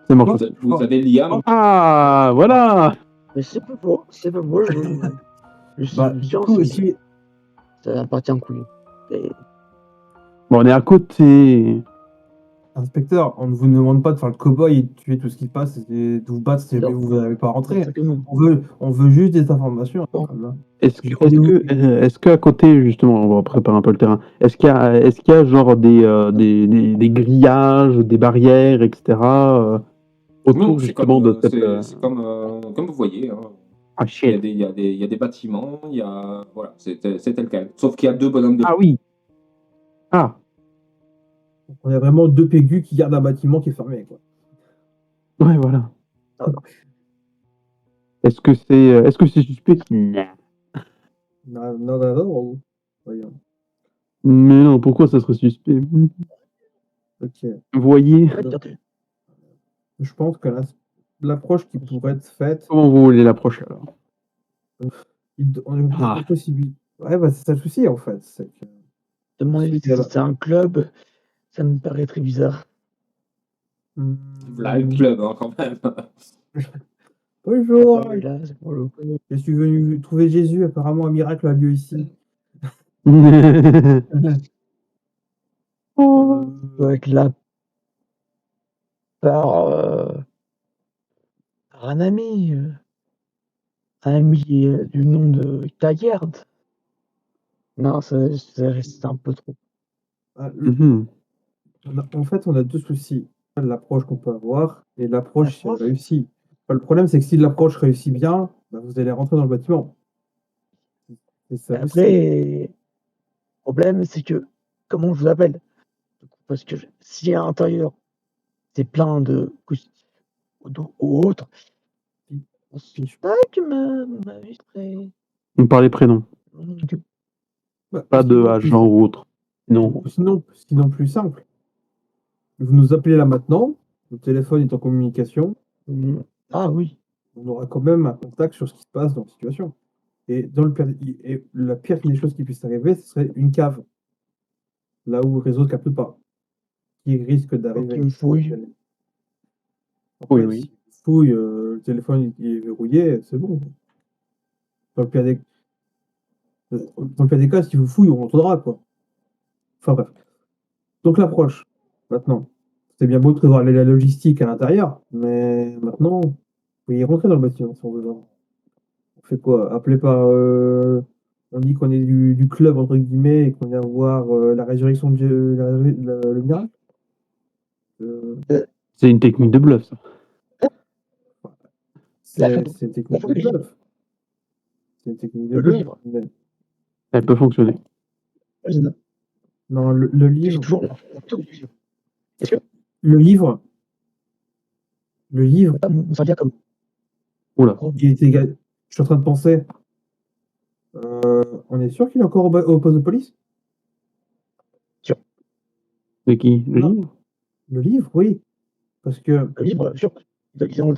Ça marche. Vous avez Liam. Ah, voilà. Mais c'est pas faux, c'est pas faux. Je suis Bah, du coup, aussi, ça appartient à couille. Et Bon, on est à côté. inspecteur, on ne vous demande pas de faire le cow-boy et de tuer tout ce qui passe et de vous battre si jamais Non. vous n'avez pas rentré. exactement. On veut juste des informations. Bon. Voilà. Est-ce qu'à côté, justement, on va préparer un peu le terrain, est-ce qu'il y a genre des grillages, des barrières, etc. autour Non, c'est justement comme, de cette. c'est comme vous voyez. Hein. Ah, Il y a shit. il y a des bâtiments, voilà, c'est tel quel. Sauf qu'il y a deux bonhommes de. Ah oui. Ah. On a vraiment deux pégus qui gardent un bâtiment qui est fermé. Quoi. Ouais, voilà. Ah. Est-ce que c'est suspect? Non. Non. Voyons. Mais non, pourquoi ça serait suspect? Ok. Vous voyez? Je pense que l'approche qui pourrait être faite, Comment vous voulez l'approcher alors? on a une possibilité. Ouais, bah c'est ça le souci en fait. C'est que... Demander si c'est un club, ça me paraît très bizarre. Là, le club, hein, quand même. Bonjour, Ah, là, c'est pour le coup. je suis venu trouver Jésus. Apparemment, un miracle a lieu ici. Oh. Peut être là par, par un ami du nom de Taillard. Non, ça reste un peu trop. Ah, Mhm. en fait, on a deux soucis. L'approche qu'on peut avoir et l'approche si elle L'approche? réussit. Le problème, c'est que si l'approche réussit bien, bah, vous allez rentrer dans le bâtiment. C'est ça aussi. Après, le problème, c'est que, comment je vous appelle? Parce que si à l'intérieur, c'est plein de couches ou autres, on se Puis- pas que ma vie serait. On parle les prénoms, bah, pas de agent ou autre. Non. Sinon, plus simple. Vous nous appelez là maintenant, le téléphone est en communication, Ah oui, on aura quand même un contact sur ce qui se passe dans la situation. Et, et la pire des choses qui puisse arriver, ce serait une cave, là où le réseau ne capte pas, qui risque donc d'arriver. une fouille. Après, Oui. si on fouille, le téléphone il est verrouillé, c'est bon. Dans le pire des, dans le pire des cas, si vous fouillez, on l'entendra, quoi. Enfin bref. Donc l'approche, maintenant. C'est bien beau de prévoir la logistique à l'intérieur, mais maintenant, il faut y rentrer dans le bâtiment si on veut vraiment. On fait quoi? Appelé par. On dit qu'on est du club, entre guillemets, et qu'on vient voir la résurrection de le miracle. Euh, C'est une technique de bluff, ça. c'est une technique de livre. bluff. C'est une technique de Le bluff. livre. Mais- Elle peut fonctionner. non, le J'ai livre. toujours la photo du livre. Est-ce que Le livre. Le livre, on s'en vient comme Oula. il était. Je suis en train de penser. On est sûr qu'il est encore au poste de police? C'est qui? Le Non. livre? Le livre, oui. Parce que. le livre, sûr, ils ont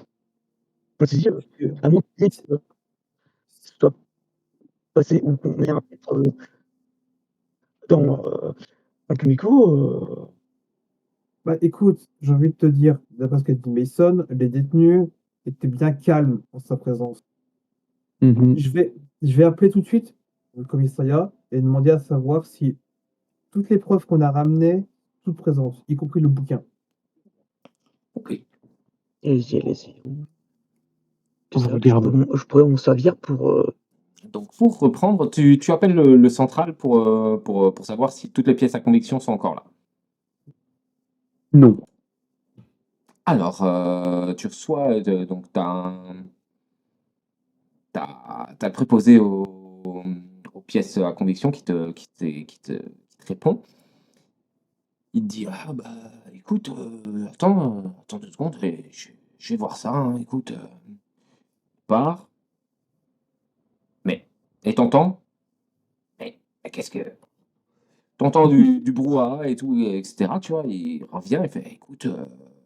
pas saisi, à moins que soit passé ou qu'on ait un être dans un comico. Bah écoute, j'ai envie de te dire, d'après ce qu'a dit Mason, les détenus étaient bien calmes en sa présence. Mhm. Je vais appeler tout de suite le commissariat et demander à savoir si toutes les preuves qu'on a ramenées, toutes présentes, y compris le bouquin. Ok. Et j'ai laissé. On regarde. Je pourrais m'en servir pour. Donc pour reprendre, tu appelles le central pour savoir si toutes les pièces à conviction sont encore là. Non. Alors, tu reçois, donc t'as le préposé aux pièces à conviction qui te répond. Il te dit, ah bah écoute, attends 2 secondes, je vais voir ça, hein, écoute, part. Et t'entends? Mais qu'est-ce que... T'entends du brouhaha et tout, etc. Tu vois, il revient, il fait, écoute,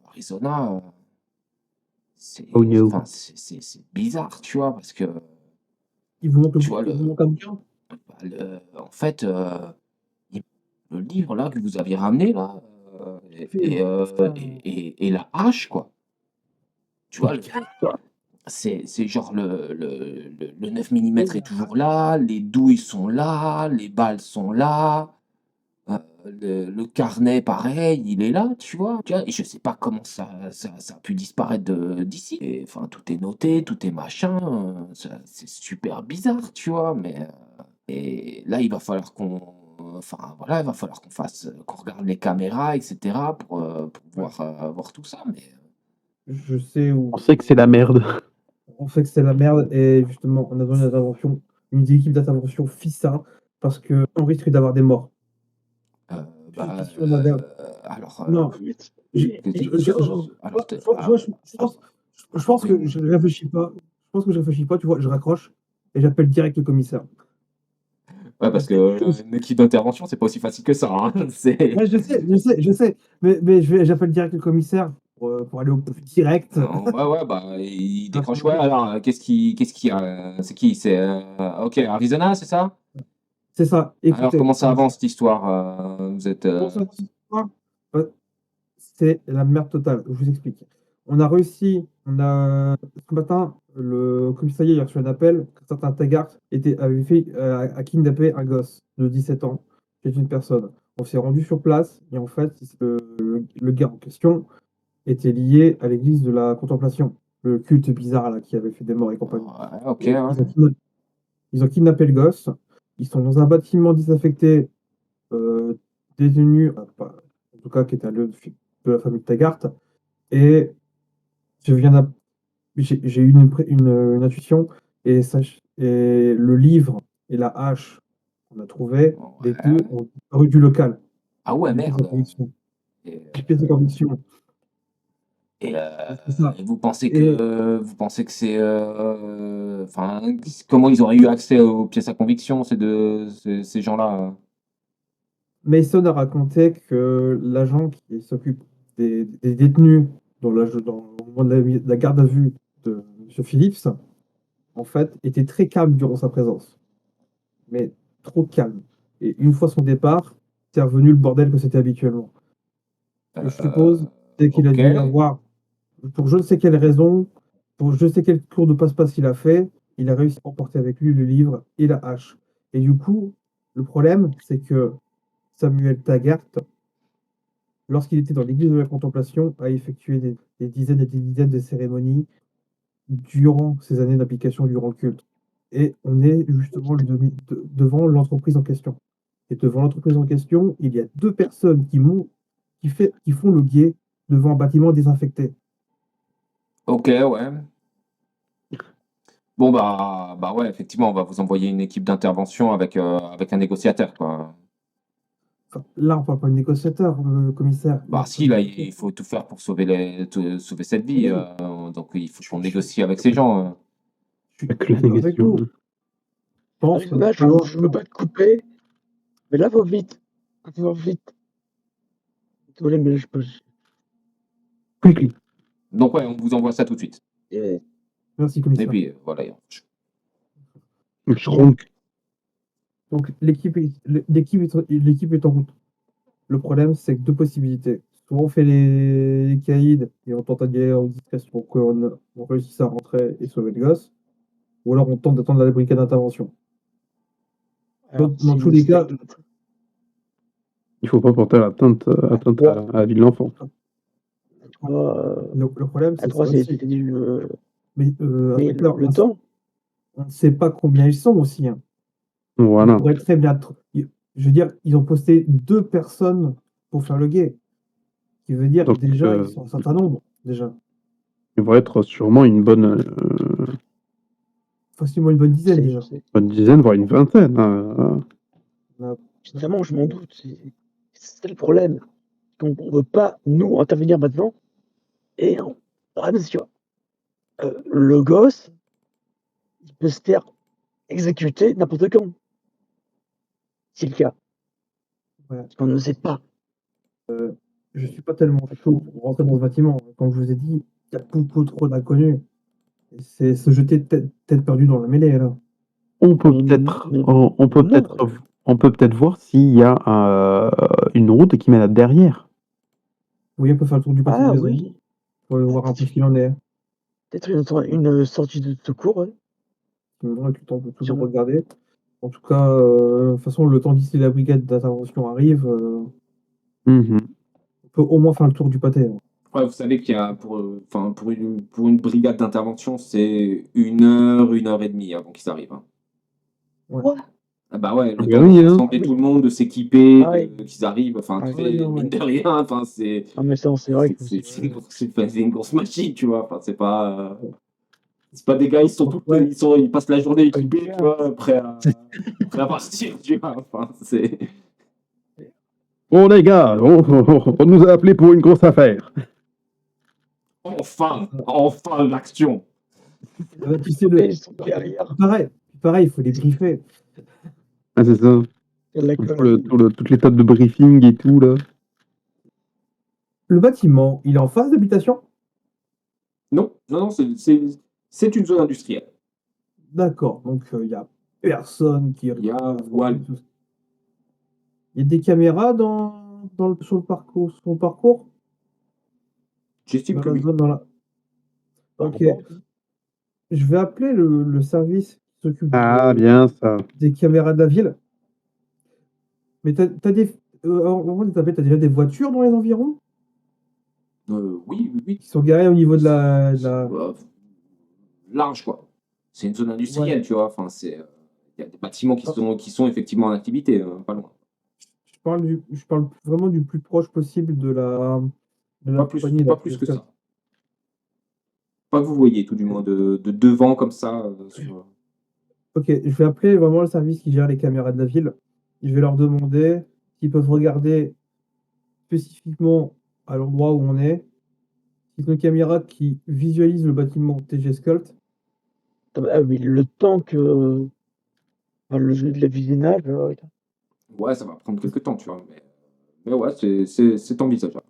Arizona, c'est Oh no. enfin, c'est bizarre, tu vois, parce que, Il vous manque tu vois, il vous manque un bouquin? en fait, le livre là que vous aviez ramené là, et la hache, quoi. Tu vois, c'est genre le 9 mm est toujours là, les douilles sont là, les balles sont là. Le carnet, pareil, il est là, tu vois. Et je sais pas comment ça a pu disparaître d'ici. Et, enfin, tout est noté, tout est machin. C'est super bizarre, tu vois. Mais et là, il va falloir enfin voilà, il va falloir qu'on regarde les caméras, etc. pour voir tout ça. Mais Je sais où. On sait que c'est la merde. On sait que c'est la merde et justement, on a besoin d'intervention, une équipe d'intervention FISA parce qu'on risque d'avoir des morts. bah, Si on avait- alors, Non, alors, je pense que je réfléchis pas. Je pense que je réfléchis pas, tu vois, je raccroche et j'appelle direct le commissaire. ouais, parce que une équipe d'intervention, c'est pas aussi facile que ça, hein. C'est... Ouais, je sais, mais j'appelle direct le commissaire pour aller au direct. Ouais, bah, il décroche. Ouais, alors, qu'est-ce qu'il y a? C'est qui? C'est, ok, Arizona, c'est ça? C'est ça. Alors, Écoutez, comment ça avance cette histoire? Vous êtes. Bon, ça, c'est la merde totale. Je vous explique. On a réussi, ce matin, le commissariat a reçu un appel qu'un certain Taggart a kidnappé un gosse de 17 ans, qui est une personne. On s'est rendu sur place et en fait, le gars en question était lié à l'église de la Contemplation, le culte bizarre là qui avait fait des morts et compagnie. Ouais, ok, Et ouais. ils ont kidnappé le gosse, ils sont dans un bâtiment désaffecté, détenu, en tout cas qui était un lieu de la famille Taggart, et je viens d'app- j'ai eu une intuition, et le livre et la hache qu'on a trouvé, les Ouais. deux ont disparu du local. Ah ouais, J'ai fait sa merde. conviction. Et, J'ai fait sa conviction. et, C'est ça. et Et, vous pensez que c'est, enfin, comment ils auraient eu accès aux pièces à conviction, ces gens-là? Mason a raconté que l'agent qui s'occupe des détenus au moment de la garde à vue de M. Phillips, en fait, était très calme durant sa présence. Mais trop calme. Et une fois son départ, c'est revenu le bordel que c'était habituellement. Et je suppose, c'est qu'il a Ok. dû avoir, pour je ne sais quelle raison, pour je ne sais quel tour de passe-passe il a fait, il a réussi à emporter avec lui le livre et la hache. Et du coup, le problème, c'est que Samuel Taggart, lorsqu'il était dans l'église de la Contemplation, a effectué des dizaines et des dizaines de cérémonies durant ces années d'application durant le culte. Et on est justement devant l'entreprise en question. Et devant l'entreprise en question, il y a deux personnes qui font le guet devant un bâtiment désinfecté. Ok, ouais. Bon, bah ouais, effectivement, on va vous envoyer une équipe d'intervention avec un négociateur, quoi. Enfin, là, on parle pas de négociateur, commissaire. Il y Bah a pas si, de là, négociateur. il faut tout faire pour sauver cette vie. Oui, Donc il faut qu'on je suis négocie avec ces gens. Avec la d'accord avec négation. vous. Je pense que Arizona, je alors, veux pas te couper, mais là, va vite. Va vite. Désolé, mais là, je peux. Quickly. Donc ouais, on vous envoie ça tout de suite. Et- merci, Et commissaire. puis voilà. Schronk. Donc, l'équipe est en route. Le problème, c'est que deux possibilités. Soit on fait les caïds et on tente à guérir en discrétion pour qu'on réussisse à rentrer et sauver le gosse, ou alors on tente d'attendre la brigade d'intervention. Alors, Dans tous les cas, Il faut pas porter atteinte à la vie de l'enfant. le problème, à c'est trois, ça aussi. Mais mais inspecteur, le temps, on ne sait pas combien ils sont aussi, hein. Ils Voilà. pourraient très bien je veux dire, ils ont posté deux personnes pour faire le guet. Ce qui veut dire Donc, déjà, ils sont un certain nombre, déjà. il va être sûrement une Facilement une bonne dizaine, déjà. bonne dizaine, voire une vingtaine. Hein. Évidemment, je m'en doute. C'est le problème. On ne veut pas, nous, intervenir maintenant. Et le problème, c'est que le gosse, il peut se faire exécuter n'importe quand. C'est le cas. Ouais. Parce qu'on ne sait pas. Je suis pas tellement chaud pour rentrer dans ce bâtiment. Comme je vous ai dit, il y a beaucoup trop d'inconnus. Et c'est se jeter tête perdue dans la mêlée, là. On peut peut-être, on peut peut-être voir s'il y a une route qui mène à derrière. Oui, on peut faire le tour du pâté de Ah maison oui, pour voir un peu ce qu'il en est. peut-être une sortie de secours. Ouais. Sinon, avec le temps, on peut toujours Sûrement. regarder. En tout cas, de toute façon, le temps d'ici la brigade d'intervention arrive, Mhm. on peut au moins faire le tour du pâté, hein. Ouais, vous savez qu'il y a pour une brigade d'intervention, c'est 1 heure et demie avant qu'ils arrivent. Hein. Ouais. Quoi Ah bah ouais, Ah le bah temps oui, de hein. rassembler tout le monde, de s'équiper, Ah ouais. qu'ils arrivent, enfin, Ah tu ouais, sais, non, mine ouais. de rien, enfin, c'est Ah, mais ça, c'est vrai que c'est une grosse machine, tu vois, enfin, c'est pas des gars, Ouais. ils passent la journée équipés, clair. tu vois, prêts à partir, tu vois, enfin, c'est... Bon les gars, on nous a appelés pour une grosse affaire. Enfin l'action. Ah bah, tu sais, Mais ils sont derrière. pareil, il faut les briefer. Ah, c'est ça. Il y a de la Toutes les tables de briefing et tout là. Le bâtiment, il est en face d'habitation? Non, c'est une zone industrielle. D'accord, donc il y a personne qui Il y a, voilà. Il y a des caméras sur le parcours, J'estime dans que la oui. zone, par Ok. rapport. Je vais appeler le service qui s'occupe Ah, bien ça. des caméras de la ville. Mais t'as des. Avant de t'appeler, t'as déjà des voitures dans les environs Oui, oui, oui. qui sont garées au niveau de la- Large, quoi. C'est une zone Ouais. industrielle, tu vois. Enfin, il y a des bâtiments qui sont effectivement en activité, pas loin. Je parle vraiment du plus proche possible de la compagnie. Pas Là, plus que ça. Pas que vous voyez, tout du moins, de devant comme ça. Ok, je vais appeler vraiment le service qui gère les caméras de la ville. Je vais leur demander s'ils peuvent regarder spécifiquement à l'endroit où on est. Si c'est une caméra qui visualise le bâtiment TG Sculpt. Ah oui, le temps que le jeu de la visionnage, Ouais, ça va prendre quelques temps, tu vois. Mais ouais, c'est envisageable.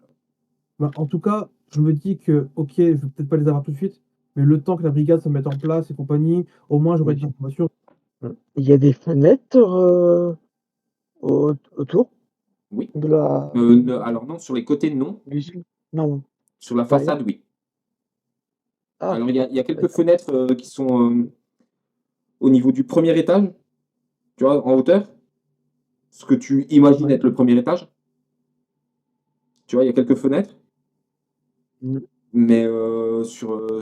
Bah, en tout cas, je me dis que, ok, je vais peut-être pas les avoir tout de suite, mais le temps que la brigade se mette en place et compagnie, au moins j'aurai oui. des informations. Il y a des fenêtres autour Oui. de la Alors non, sur les côtés, non. l'usine. Non, Sur la derrière. façade, oui. Ah, Alors il y a quelques fenêtres qui sont au niveau du premier étage, tu vois, en hauteur. Ce que tu imagines ouais. être le premier étage. Tu vois, il y a quelques fenêtres, Mm. mais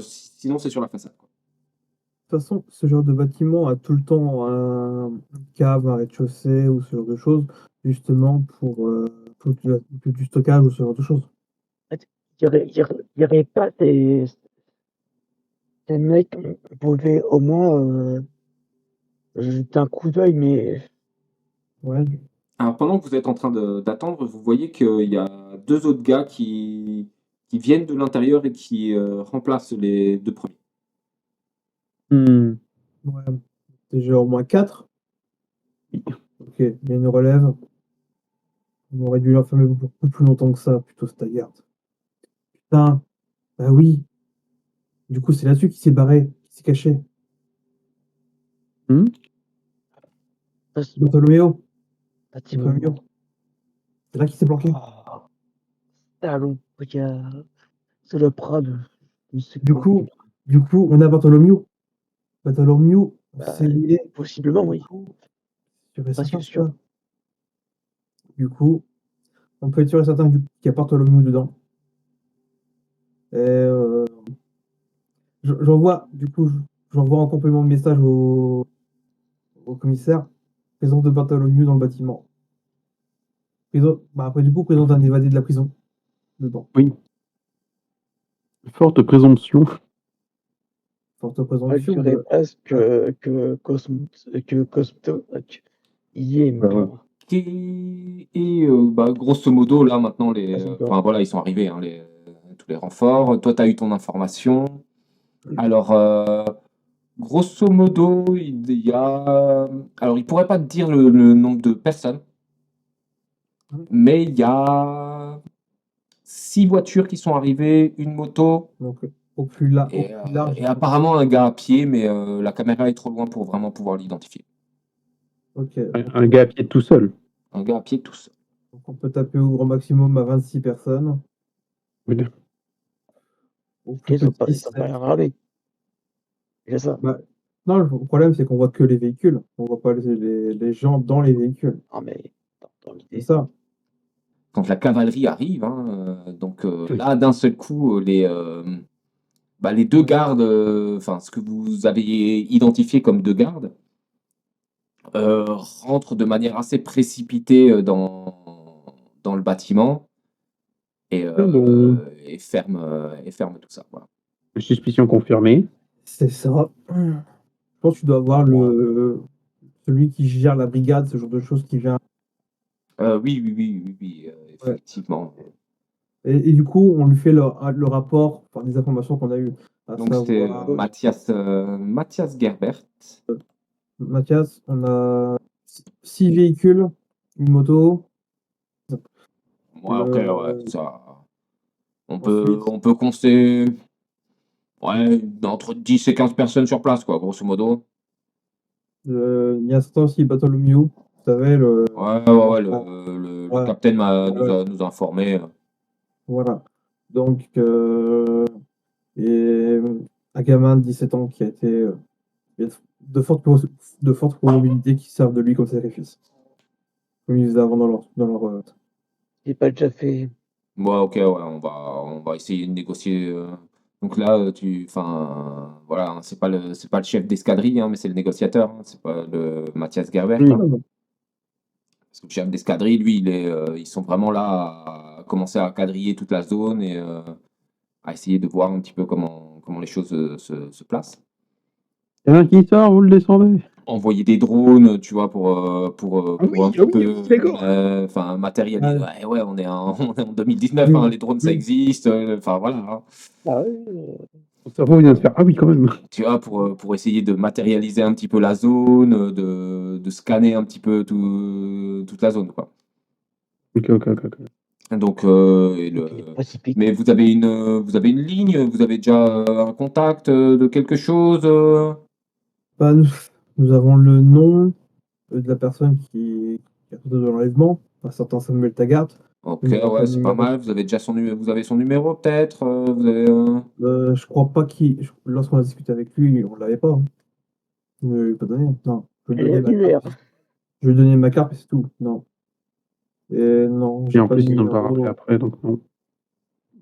sinon c'est sur la façade, quoi. De toute façon, ce genre de bâtiment a tout le temps un cave, un rez-de-chaussée ou ce genre de choses, justement pour du stockage ou ce genre de choses. Il y aurait pas des mecs, on pouvait au moins jeter un coup d'œil, mais Ouais, Alors pendant que vous êtes en train d'attendre, vous voyez qu'il y a deux autres gars qui viennent de l'intérieur et qui remplacent les deux premiers. Hmm. ouais. Déjà au moins 4. Ok, il y a une relève. On aurait dû l'enfermer beaucoup plus longtemps que ça, plutôt Stagard. Putain, bah oui. Du coup, c'est là-dessus qu'il s'est barré, qu'il s'est caché. Hmm. parce- Bartholoméo. bâtiment. C'est là qu'il s'est planqué. Ah, allons, regarde, c'est le Prado. Je sais Du pas. coup, du coup, on a Bartholomew. Bartholomew, on Bah, sait où il est. possiblement, Du oui. coup, sûr et Presque certain, sûr. ça. Du coup, on peut être sûr et certain qu'il y a Bartholomew dedans. Et j'envoie, du coup, j'envoie en complément de message au commissaire. Présence de Bartholomew dans le bâtiment. Bah après, du coup, présence d'un évadé de la prison dedans. Oui. Forte présomption. Forte Je présomption dirais de. presque que Cosmo y est, mais Ouais. bon. Grosso modo, là maintenant, Vas-y, enfin voilà, ils sont arrivés, hein, tous les renforts. Toi, tu as eu ton information. Alors, grosso modo, il y a. Alors, il pourrait pas te dire le nombre de personnes, mais il y a 6 voitures qui sont arrivées, une moto Donc, au plus large. et apparemment un gars à pied, mais la caméra est trop loin pour vraiment pouvoir l'identifier. Ok. Un gars à pied tout seul. Un gars à pied tout seul. Donc, on peut taper au grand maximum à 26 personnes. Oui. Au plus Ils ont petit, pas 7. rien râlé. C'est ça. Bah, non, le problème, c'est qu'on voit que les véhicules. On voit pas les gens dans les véhicules. Ah, mais dans C'est l'idée. ça. Quand la cavalerie arrive, hein, là, d'un seul coup, les deux gardes, enfin, ce que vous avez identifié comme deux gardes, rentrent de manière assez précipitée dans le bâtiment et, Donc, ferment tout ça. Voilà. suspicion confirmée. C'est ça. Je pense que tu dois avoir celui qui gère la brigade, ce genre de choses qui vient. Oui, Ouais. effectivement. Et du coup, on lui fait le rapport par des informations qu'on a eues. À Donc c'était savoir, Mathias Gerbert. Mathias, on a 6 véhicules, une moto. Ouais, ok, ouais, ça. Ensuite, On peut compter entre 10 et 15 personnes sur place, quoi, grosso modo. il y a un certain aussi Bartholomew, vous savez, Ouais, le ouais, capitaine ouais, nous a informé. voilà. Donc, et un gamin de 17 ans qui a été de fortes probabilités qui servent de lui comme sacrifice. Comme ils faisaient avant dans leur J'ai pas déjà fait. Ouais, ok, ouais, on va essayer de négocier. Donc là, voilà, hein, c'est pas le chef d'escadrille, hein, mais c'est le négociateur, hein, c'est pas le Mathias Gerberg, Oui. hein. Parce que le chef d'escadrille, lui, ils sont vraiment là à commencer à quadriller toute la zone et à essayer de voir un petit peu comment les choses se placent. Il y en a un qui sort, vous le descendez. Envoyer des drones, tu vois, pour un petit peu matérialiser. Ouais, on est on est en 2019, hein, les drones, ça existe. Enfin, voilà, hein. Ah ouais, Mon cerveau vient de faire ah oui, quand même. Tu vois, pour essayer de matérialiser un petit peu la zone, de scanner un petit peu toute la zone, quoi. Ok. Donc, ok, pacifique. mais vous avez une ligne, vous avez déjà un contact de quelque chose Bah, nous avons le nom de la personne qui a fait de l'enlèvement, un certain Samuel Taggart. Ok, Nous n'avons pas ouais, de c'est pas numéro. mal. Vous avez déjà vous avez son numéro peut-être vous avez, Je crois pas lorsqu'on a discuté avec lui, on l'avait pas. Hein. Il ne lui a pas donné. Non. Je lui ai donné ma L'annuaire. carte. Je lui ai donné ma carte et c'est tout. Non. Et non, Et j'ai en pas de plus, ils n'ont pas rappelé numéro. après, donc non.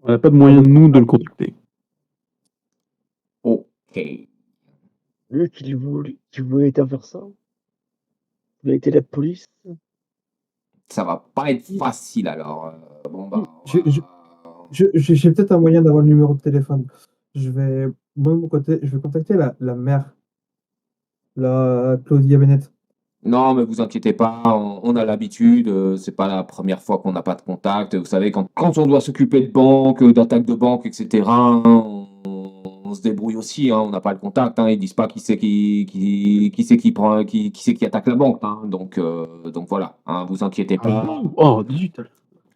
On n'a pas de moyen, nous, de le contacter. Ok. Lui qui voulait faire ça. Il a été la police. Ça va pas être facile alors. Bon bah. J'ai peut-être un moyen d'avoir le numéro de téléphone. Moi, de mon côté, je vais contacter la mère, la Claudia Bennett. Non, mais vous inquiétez pas, on a l'habitude, c'est pas la première fois qu'on n'a pas de contact. Vous savez, quand on doit s'occuper de banque, d'attaques de banque, etc., hein, on se débrouille aussi, hein, on n'a pas le contact, hein, ils disent pas qui c'est qui prend, qui c'est qui attaque la banque, hein, donc voilà, hein, vous inquiétez pas. Oh, 18.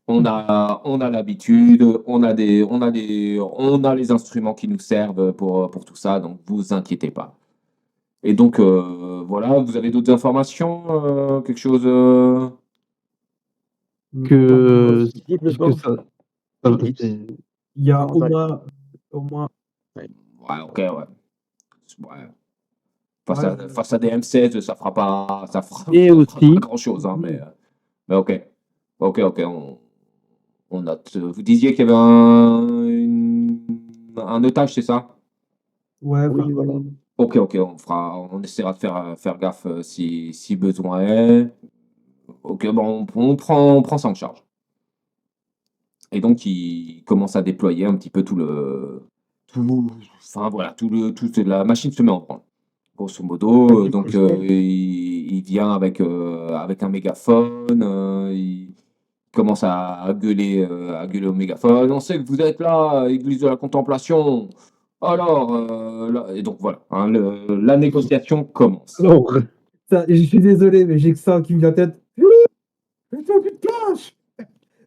On a l'habitude, on a les instruments qui nous servent pour tout ça, donc vous inquiétez pas. Et donc, voilà, vous avez d'autres informations, quelque chose. Que Visiblement. c'est- Il y a Comment ça au moins Ouais, ok, ouais. Ouais. ouais, Face à des M16, ça fera Et pas aussi, grand-chose, hein, mais ok. Ok, on note. Vous disiez qu'il y avait un otage, c'est ça? ouais, Oui, enfin, voilà. Ok, on essaiera de faire gaffe si besoin est. Ok, bon, on prend ça en charge. Et donc, il commence à déployer un petit peu enfin voilà, la machine se met en branle. Grosso modo, Du coup, donc il vient avec un mégaphone, il commence à gueuler au mégaphone. On sait que vous êtes là, Église de la Contemplation. Alors, et donc voilà, hein, la négociation commence. alors, je suis désolé, mais j'ai que ça qui me vient en tête. Putain, plus de cash!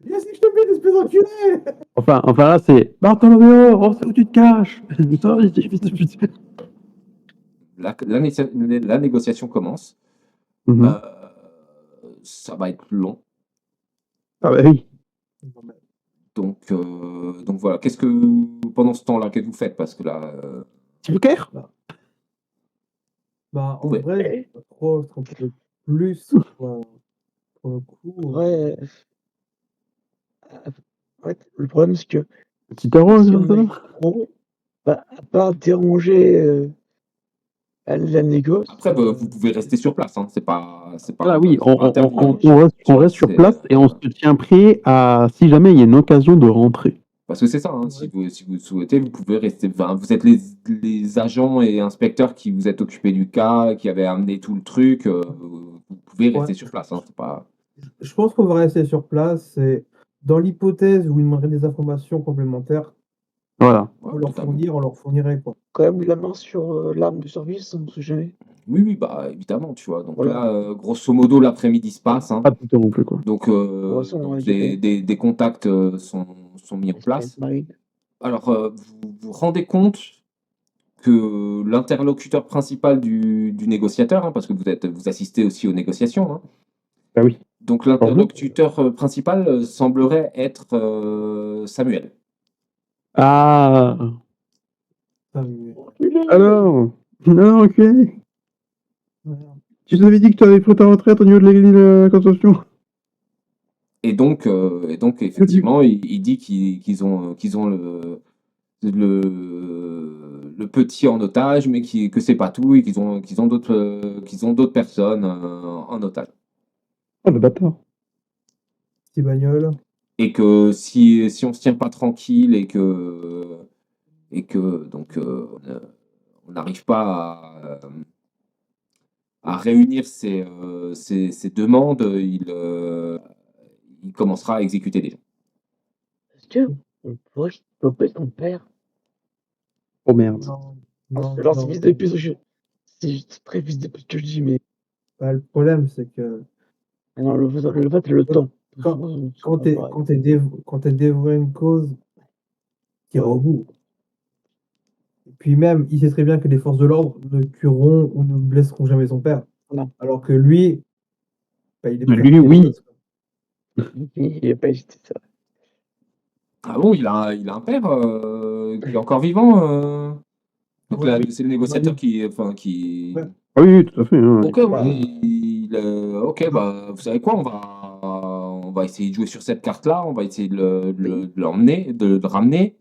Qu'est-ce que je te fais, espèce d'enculé! enfin là, c'est Bartholoméo, on sait où tu te caches. Putain, fils de pute. La négociation commence. Mhm. Ça va être long. Ah bah oui. Donc voilà. Pendant ce temps-là, qu'est-ce que vous faites? Parce que là, Tu veux caire? Bah, en Ouais. vrai, je sais pas trop, un peu plus, quoi, pour le coup. Ouais. En fait, le problème, c'est que Tu t'arranges, si on maintenant? est trop, bah, à part déranger la négoce, après, vous pouvez rester sur place. Hein. Ah oui, C'est pas interdit. Hein. Tu on vois, reste sur place et on se tient prêt à, si jamais il y a une occasion de rentrer. parce que c'est ça. Hein. Si vous souhaitez, vous pouvez rester. Enfin, vous êtes les agents et inspecteurs qui vous êtes occupés du cas, qui avaient amené tout le truc. Vous pouvez rester Ouais. sur place. Hein. C'est pas. Je pense qu'on va rester sur place et dans l'hypothèse où il demanderait des informations complémentaires, Voilà. Ouais, totalement. on leur fournirait, quoi. quand même la main sur l'arme de service, on ne sait jamais. Oui, bah évidemment, tu vois. Donc Voilà. là, grosso modo, l'après-midi se passe. Hein. Pas tout non plus, quoi. Donc, façon, on est des contacts sont mis en place. Marine. Alors, vous vous rendez compte que l'interlocuteur principal du négociateur, hein, parce que vous assistez aussi aux négociations, hein, Bah oui. donc l'interlocuteur principal semblerait être Samuel. Ah, Ah, oui, Alors, non, ok. oui. Tu t'avais dit que tu avais pris ta retraite au niveau de la consommation. Et donc, effectivement, il dit qu'ils ont le petit en otage, mais que c'est pas tout et qu'ils ont d'autres personnes en otage. Oh, le bâtard. Petit bagnole. Et que si on se tient pas tranquille et que donc on n'arrive pas à réunir ces demandes, il commencera à exécuter des gens. Est-ce que on pourrait stopper ton père? Oh merde. Non, Genre, c'est non. fils de pute, c'est juste très fils de pute que je dis, mais Bah, le problème, c'est que non, le fait, le temps. quand, C'est quand pas t'es pareil. quand t'es dévoué à une cause, t'iras au bout. Et puis même, il sait très bien que les forces de l'ordre ne tueront ou ne blesseront jamais son père. Non. Alors que lui, bah, il est prêt à Lui, tuer les oui. gosses, quoi. Il n'est pas hésité, ça. Ah bon, il a un père qui est encore vivant. Donc là, Ouais. c'est le négociateur Ouais. qui. Ouais. Ah oui, tout à fait. Hein. Ok, ouais, ok, bah, vous savez quoi, on va essayer de jouer sur cette carte-là, on va essayer de l'emmener, de le ramener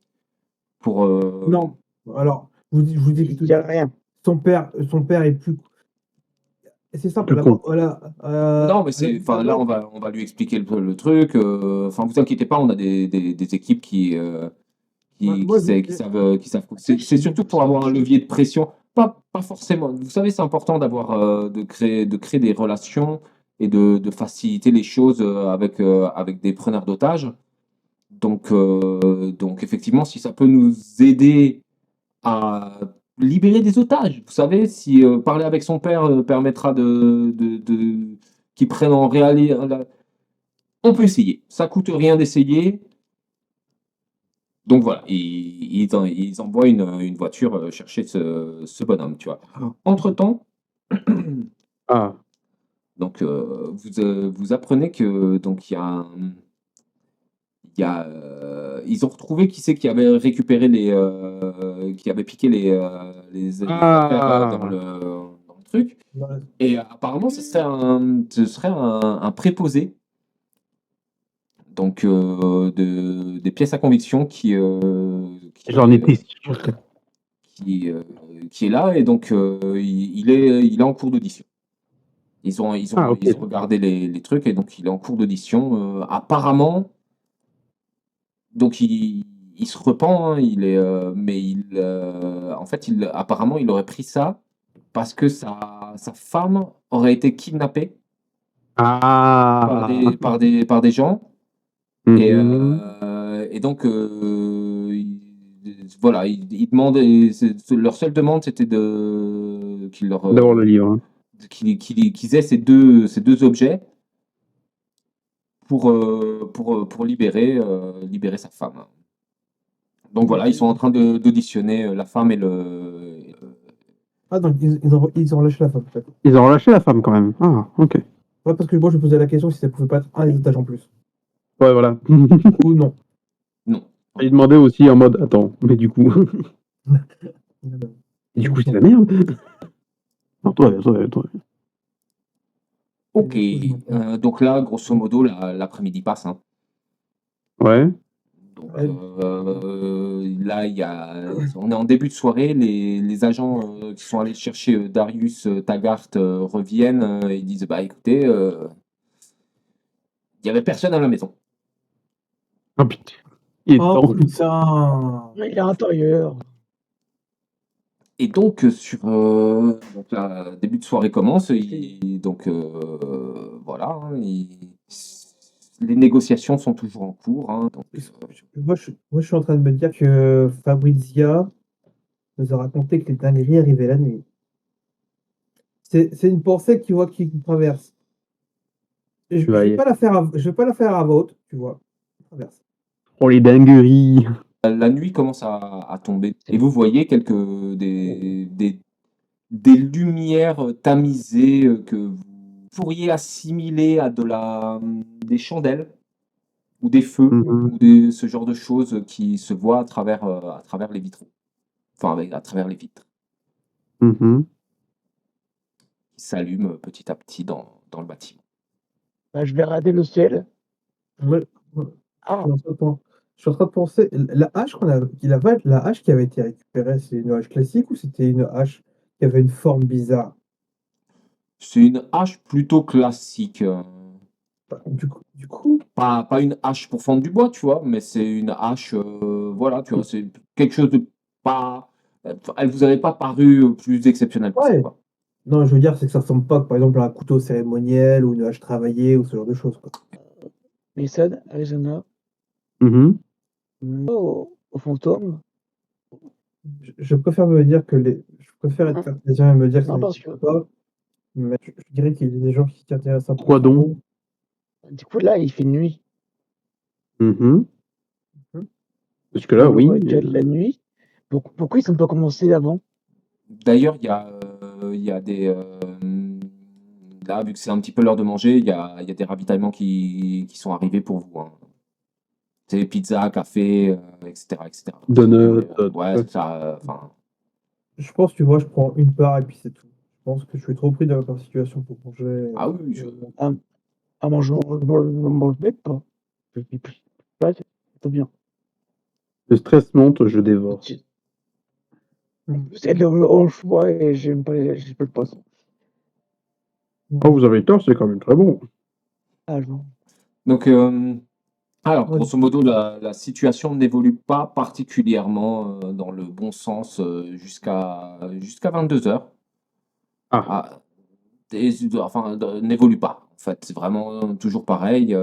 pour. Non. Alors, je vous dis Il tout. n'y a rien. Son père est plus. C'est simple. Plus con. Voilà. Non, mais enfin, là, on va lui expliquer le truc. Enfin, vous inquiétez pas, on a des équipes Moi, qui savent. C'est surtout pour avoir un levier de pression. Pas forcément. Vous savez, c'est important de créer des relations et de faciliter les choses avec des preneurs d'otages. Donc, effectivement, si ça peut nous aider à libérer des otages, vous savez, si parler avec son père permettra qu'il prenne en réalité. On peut essayer. Ça coûte rien d'essayer. Donc voilà, ils envoient une voiture chercher ce bonhomme, tu vois. Entre-temps, Ah. donc vous apprenez que donc ils ont retrouvé qui c'est qui avait récupéré qui avait piqué les affaires dans le truc. Et apparemment, ce serait un préposé. Donc des pièces à conviction J'en étais sûr. qui est là et donc il est en cours d'audition. Ils ont Ok. regardé les trucs et donc il est en cours d'audition. Apparemment, donc il se repent, hein, mais en fait apparemment il aurait pris ça parce que sa femme aurait été kidnappée Ah. par des gens. Mhm. Et donc, voilà, ils demandent, leur seule demande, c'était D'avoir le livre. Hein. qu'ils aient ces deux objets pour libérer sa femme. Donc voilà, ils sont en train d'auditionner la femme et Ah, donc ils ont relâché la femme, peut-être. Ils ont relâché la femme quand même. Ah, ok. Ouais, parce que moi, je me posais la question si ça pouvait pas être un des otages en plus. Ouais, voilà. Ou non. Non. Il demandait aussi en mode, attends, mais du coup. Du coup, c'est la merde. Non, toi. Ok, donc là, grosso modo, l'après-midi passe. Hein. Ouais. Donc là, on est en début de soirée. Les agents qui sont allés chercher Darius Taggart reviennent et disent bah écoutez, il n'y avait personne à la maison. Oh putain. Il est Oh temps. putain. Il est à l'intérieur. Et donc donc là, début de soirée commence. Donc voilà, hein, les négociations sont toujours en cours. Hein, donc, Moi, je suis en train de me dire que Fabrizia nous a raconté que les dingueries arrivaient la nuit. C'est une pensée qui traverse. Je Tu vas vais y pas la faire je vais pas la faire à vote, tu vois. Traverse. Oh, les dingueries. la nuit commence à tomber et vous voyez des lumières tamisées que vous pourriez assimiler à des chandelles ou des feux Mhm. ou ce genre de choses qui se voient à travers les vitraux. enfin à travers les vitres, Mhm. qui s'allument petit à petit dans le bâtiment. Bah, je vais regarder le ciel. Ouais, ouais. Ah, Je suis en train de penser, la hache la hache qui avait été récupérée, c'est une hache classique ou c'était une hache qui avait une forme bizarre? C'est une hache plutôt classique. Bah, du coup, Pas une hache pour fendre du bois, tu vois, mais c'est une hache, voilà, tu vois, c'est quelque chose de pas. Elle vous avait pas paru plus exceptionnelle que ça, ouais. quoi. Non, je veux dire, c'est que ça ressemble pas, par exemple, à un couteau cérémoniel ou une hache travaillée ou ce genre de choses, quoi. Mason, Arizona, Mhm. au fantôme. Je préfère me dire je préfère être Hein. cartésien et me dire que ça Non, parce n'existe que pas, mais je dirais qu'il y a des gens qui s'y intéressent un peu Pourquoi donc? trop. du coup, là, il fait nuit. Mhm. Mhm. Parce Du que coup, là, le oui. rituel de la nuit. Pourquoi ils n'ont pas commencé avant? D'ailleurs, il y a des. Là, vu que c'est un petit peu l'heure de manger, il y a des ravitaillements qui sont arrivés pour vous, hein. C'est pizza, café, etc., etc. Si vous Donut, voulez, ouais, c'est ça. Enfin, Je pense, tu vois, je prends une part et puis c'est tout. Je pense que je suis trop pris dans la situation pour manger. ah oui, Ah, ah, moi, je mange bête, pas. Je suis plus. Ouais, c'est bien. le stress monte, je dévore. Mm. C'est le choix et j'aime pas le poisson. Oh, vous avez tort, c'est quand même très bon. Ah, non. donc, alors, Ouais. grosso modo, la situation n'évolue pas particulièrement dans le bon sens jusqu'à 22 heures. Ah, Ah, enfin, n'évolue pas. En fait, c'est vraiment toujours pareil.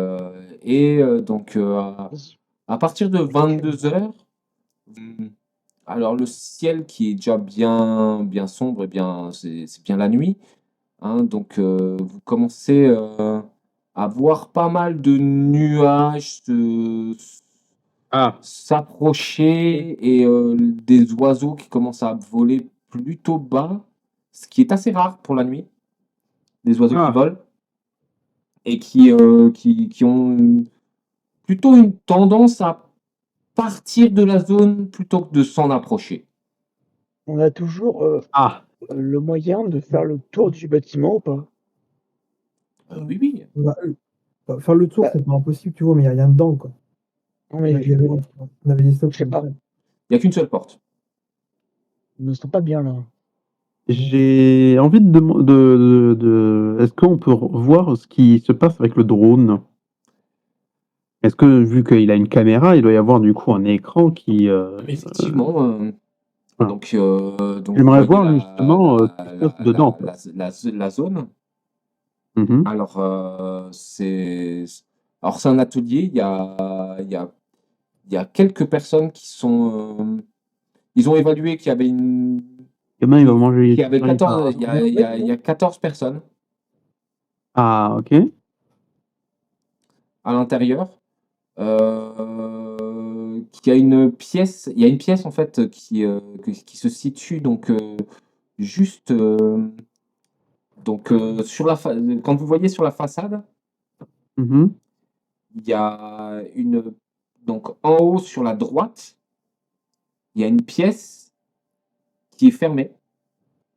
Donc, à partir de 22 heures, alors le ciel qui est déjà bien sombre, c'est bien la nuit, hein. Donc, vous commencez à voir pas mal de nuages ah, s'approcher et des oiseaux qui commencent à voler plutôt bas, ce qui est assez rare pour la nuit, des oiseaux qui ah. volent et qui ont plutôt une tendance à partir de la zone plutôt que de s'en approcher. On a toujours Ah, le moyen de faire le tour du bâtiment ou pas? Oui, oui. Bah, faire le tour, Bah, c'est pas impossible, tu vois, mais il n'y a rien dedans, quoi. non, mais On avait dit ça au je sais pas. capitaine. Il n'y a qu'une seule porte. Ils ne sont pas bien là. j'ai envie Est-ce qu'on peut voir ce qui se passe avec le drone? Est-ce que, vu qu'il a une caméra, il doit y avoir du coup un écran qui. Effectivement, Ah. donc vous J'aimerais voyez voir justement ce qui se passe dedans, quoi. la zone. Mhm. Alors, c'est un atelier. Il y a quelques personnes qui sont. Ils ont évalué qu'il y avait Demain, il va manger qu'il y avait les 14, il y a 14 personnes Ah, ok. à l'intérieur. Il y a une pièce en fait qui se situe donc juste quand vous voyez sur la façade, Mhm. il y a donc en haut sur la droite, il y a une pièce qui est fermée,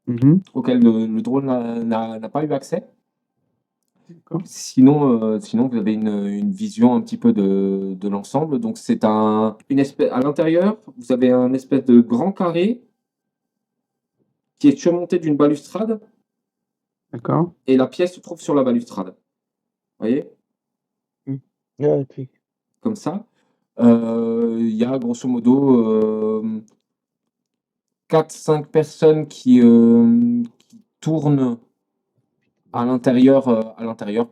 Mhm. auquel le drone n'a pas eu accès. D'accord. Sinon, vous avez une vision un petit peu de l'ensemble. Donc, c'est une espèce, à l'intérieur, vous avez un espèce de grand carré qui est surmonté d'une balustrade D'accord. et la pièce se trouve sur la balustrade. Vous voyez, Ah, ok. comme ça. Il y a grosso modo 4-5 personnes qui tournent à l'intérieur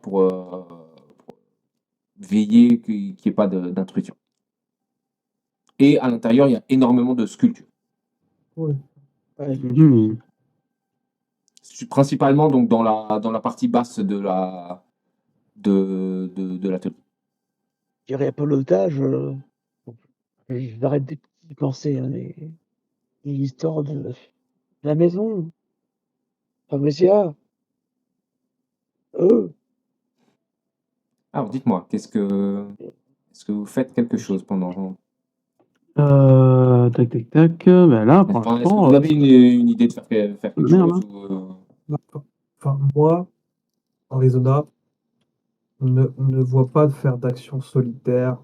pour veiller qu'il n'y ait pas d'intrusion. Et à l'intérieur, il y a énormément de sculptures. Ouais. Ouais, Mhm. Principalement donc dans la partie basse de l'atelier. je dirais pas l'otage. J'arrête d'y penser, hein, mais l'histoire de la maison. Pharmacia. Eux. Alors dites-moi, est-ce que vous faites quelque chose pendant... Tac, tac, tac. Ben là, pour Enfin, est-ce que l'instant, vous avez une idée de faire quelque merde, chose ou, Enfin, moi, Arizona ne voit pas de faire d'action solitaire.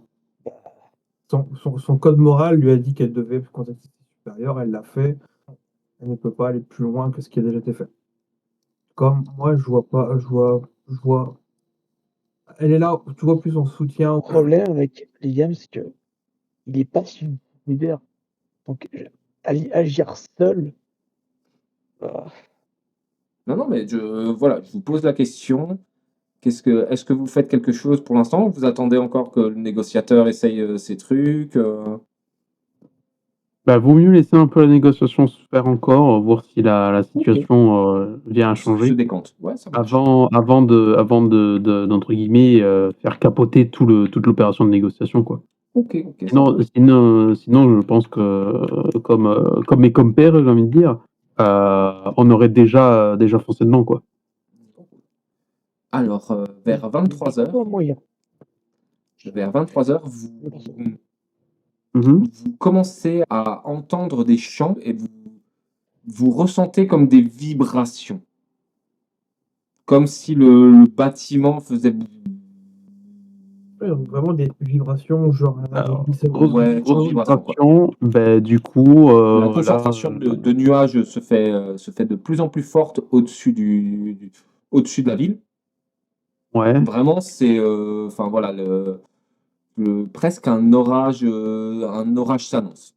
Son code moral lui a dit qu'elle devait contacter ses supérieurs, elle l'a fait. Elle ne peut pas aller plus loin que ce qui a déjà été fait. Comme moi, je vois pas, je vois. Elle est là, tu vois plus en soutien. Le problème avec Liam, c'est que il est pas si leader. Donc, agir seul, euh, Non, mais voilà, je vous pose la question. Est-ce que vous faites quelque chose pour l'instant ou vous attendez encore que le négociateur essaye ses trucs bah, vaut mieux laisser un peu la négociation se faire encore, voir si la situation vient à se changer, décante? Ouais, ça marche. avant d'entre guillemets, faire capoter toute l'opération de négociation, quoi. Ok, ça marche. Sinon, je pense que, comme mes compères, j'ai envie de dire, on aurait déjà foncé dedans, quoi. Alors, vers 23h, pas moyen. Mhm. vous commencez à entendre des chants et vous ressentez comme des vibrations. Comme si le bâtiment faisait. Ouais, donc vraiment des vibrations, genre Alors, glissements. Ouais, grosse vibration, quoi. vibration, bah, du coup, La là, concentration de nuages se fait de plus en plus forte au-dessus au-dessus de la ville. ouais. Vraiment, c'est enfin voilà, presque un orage s'annonce.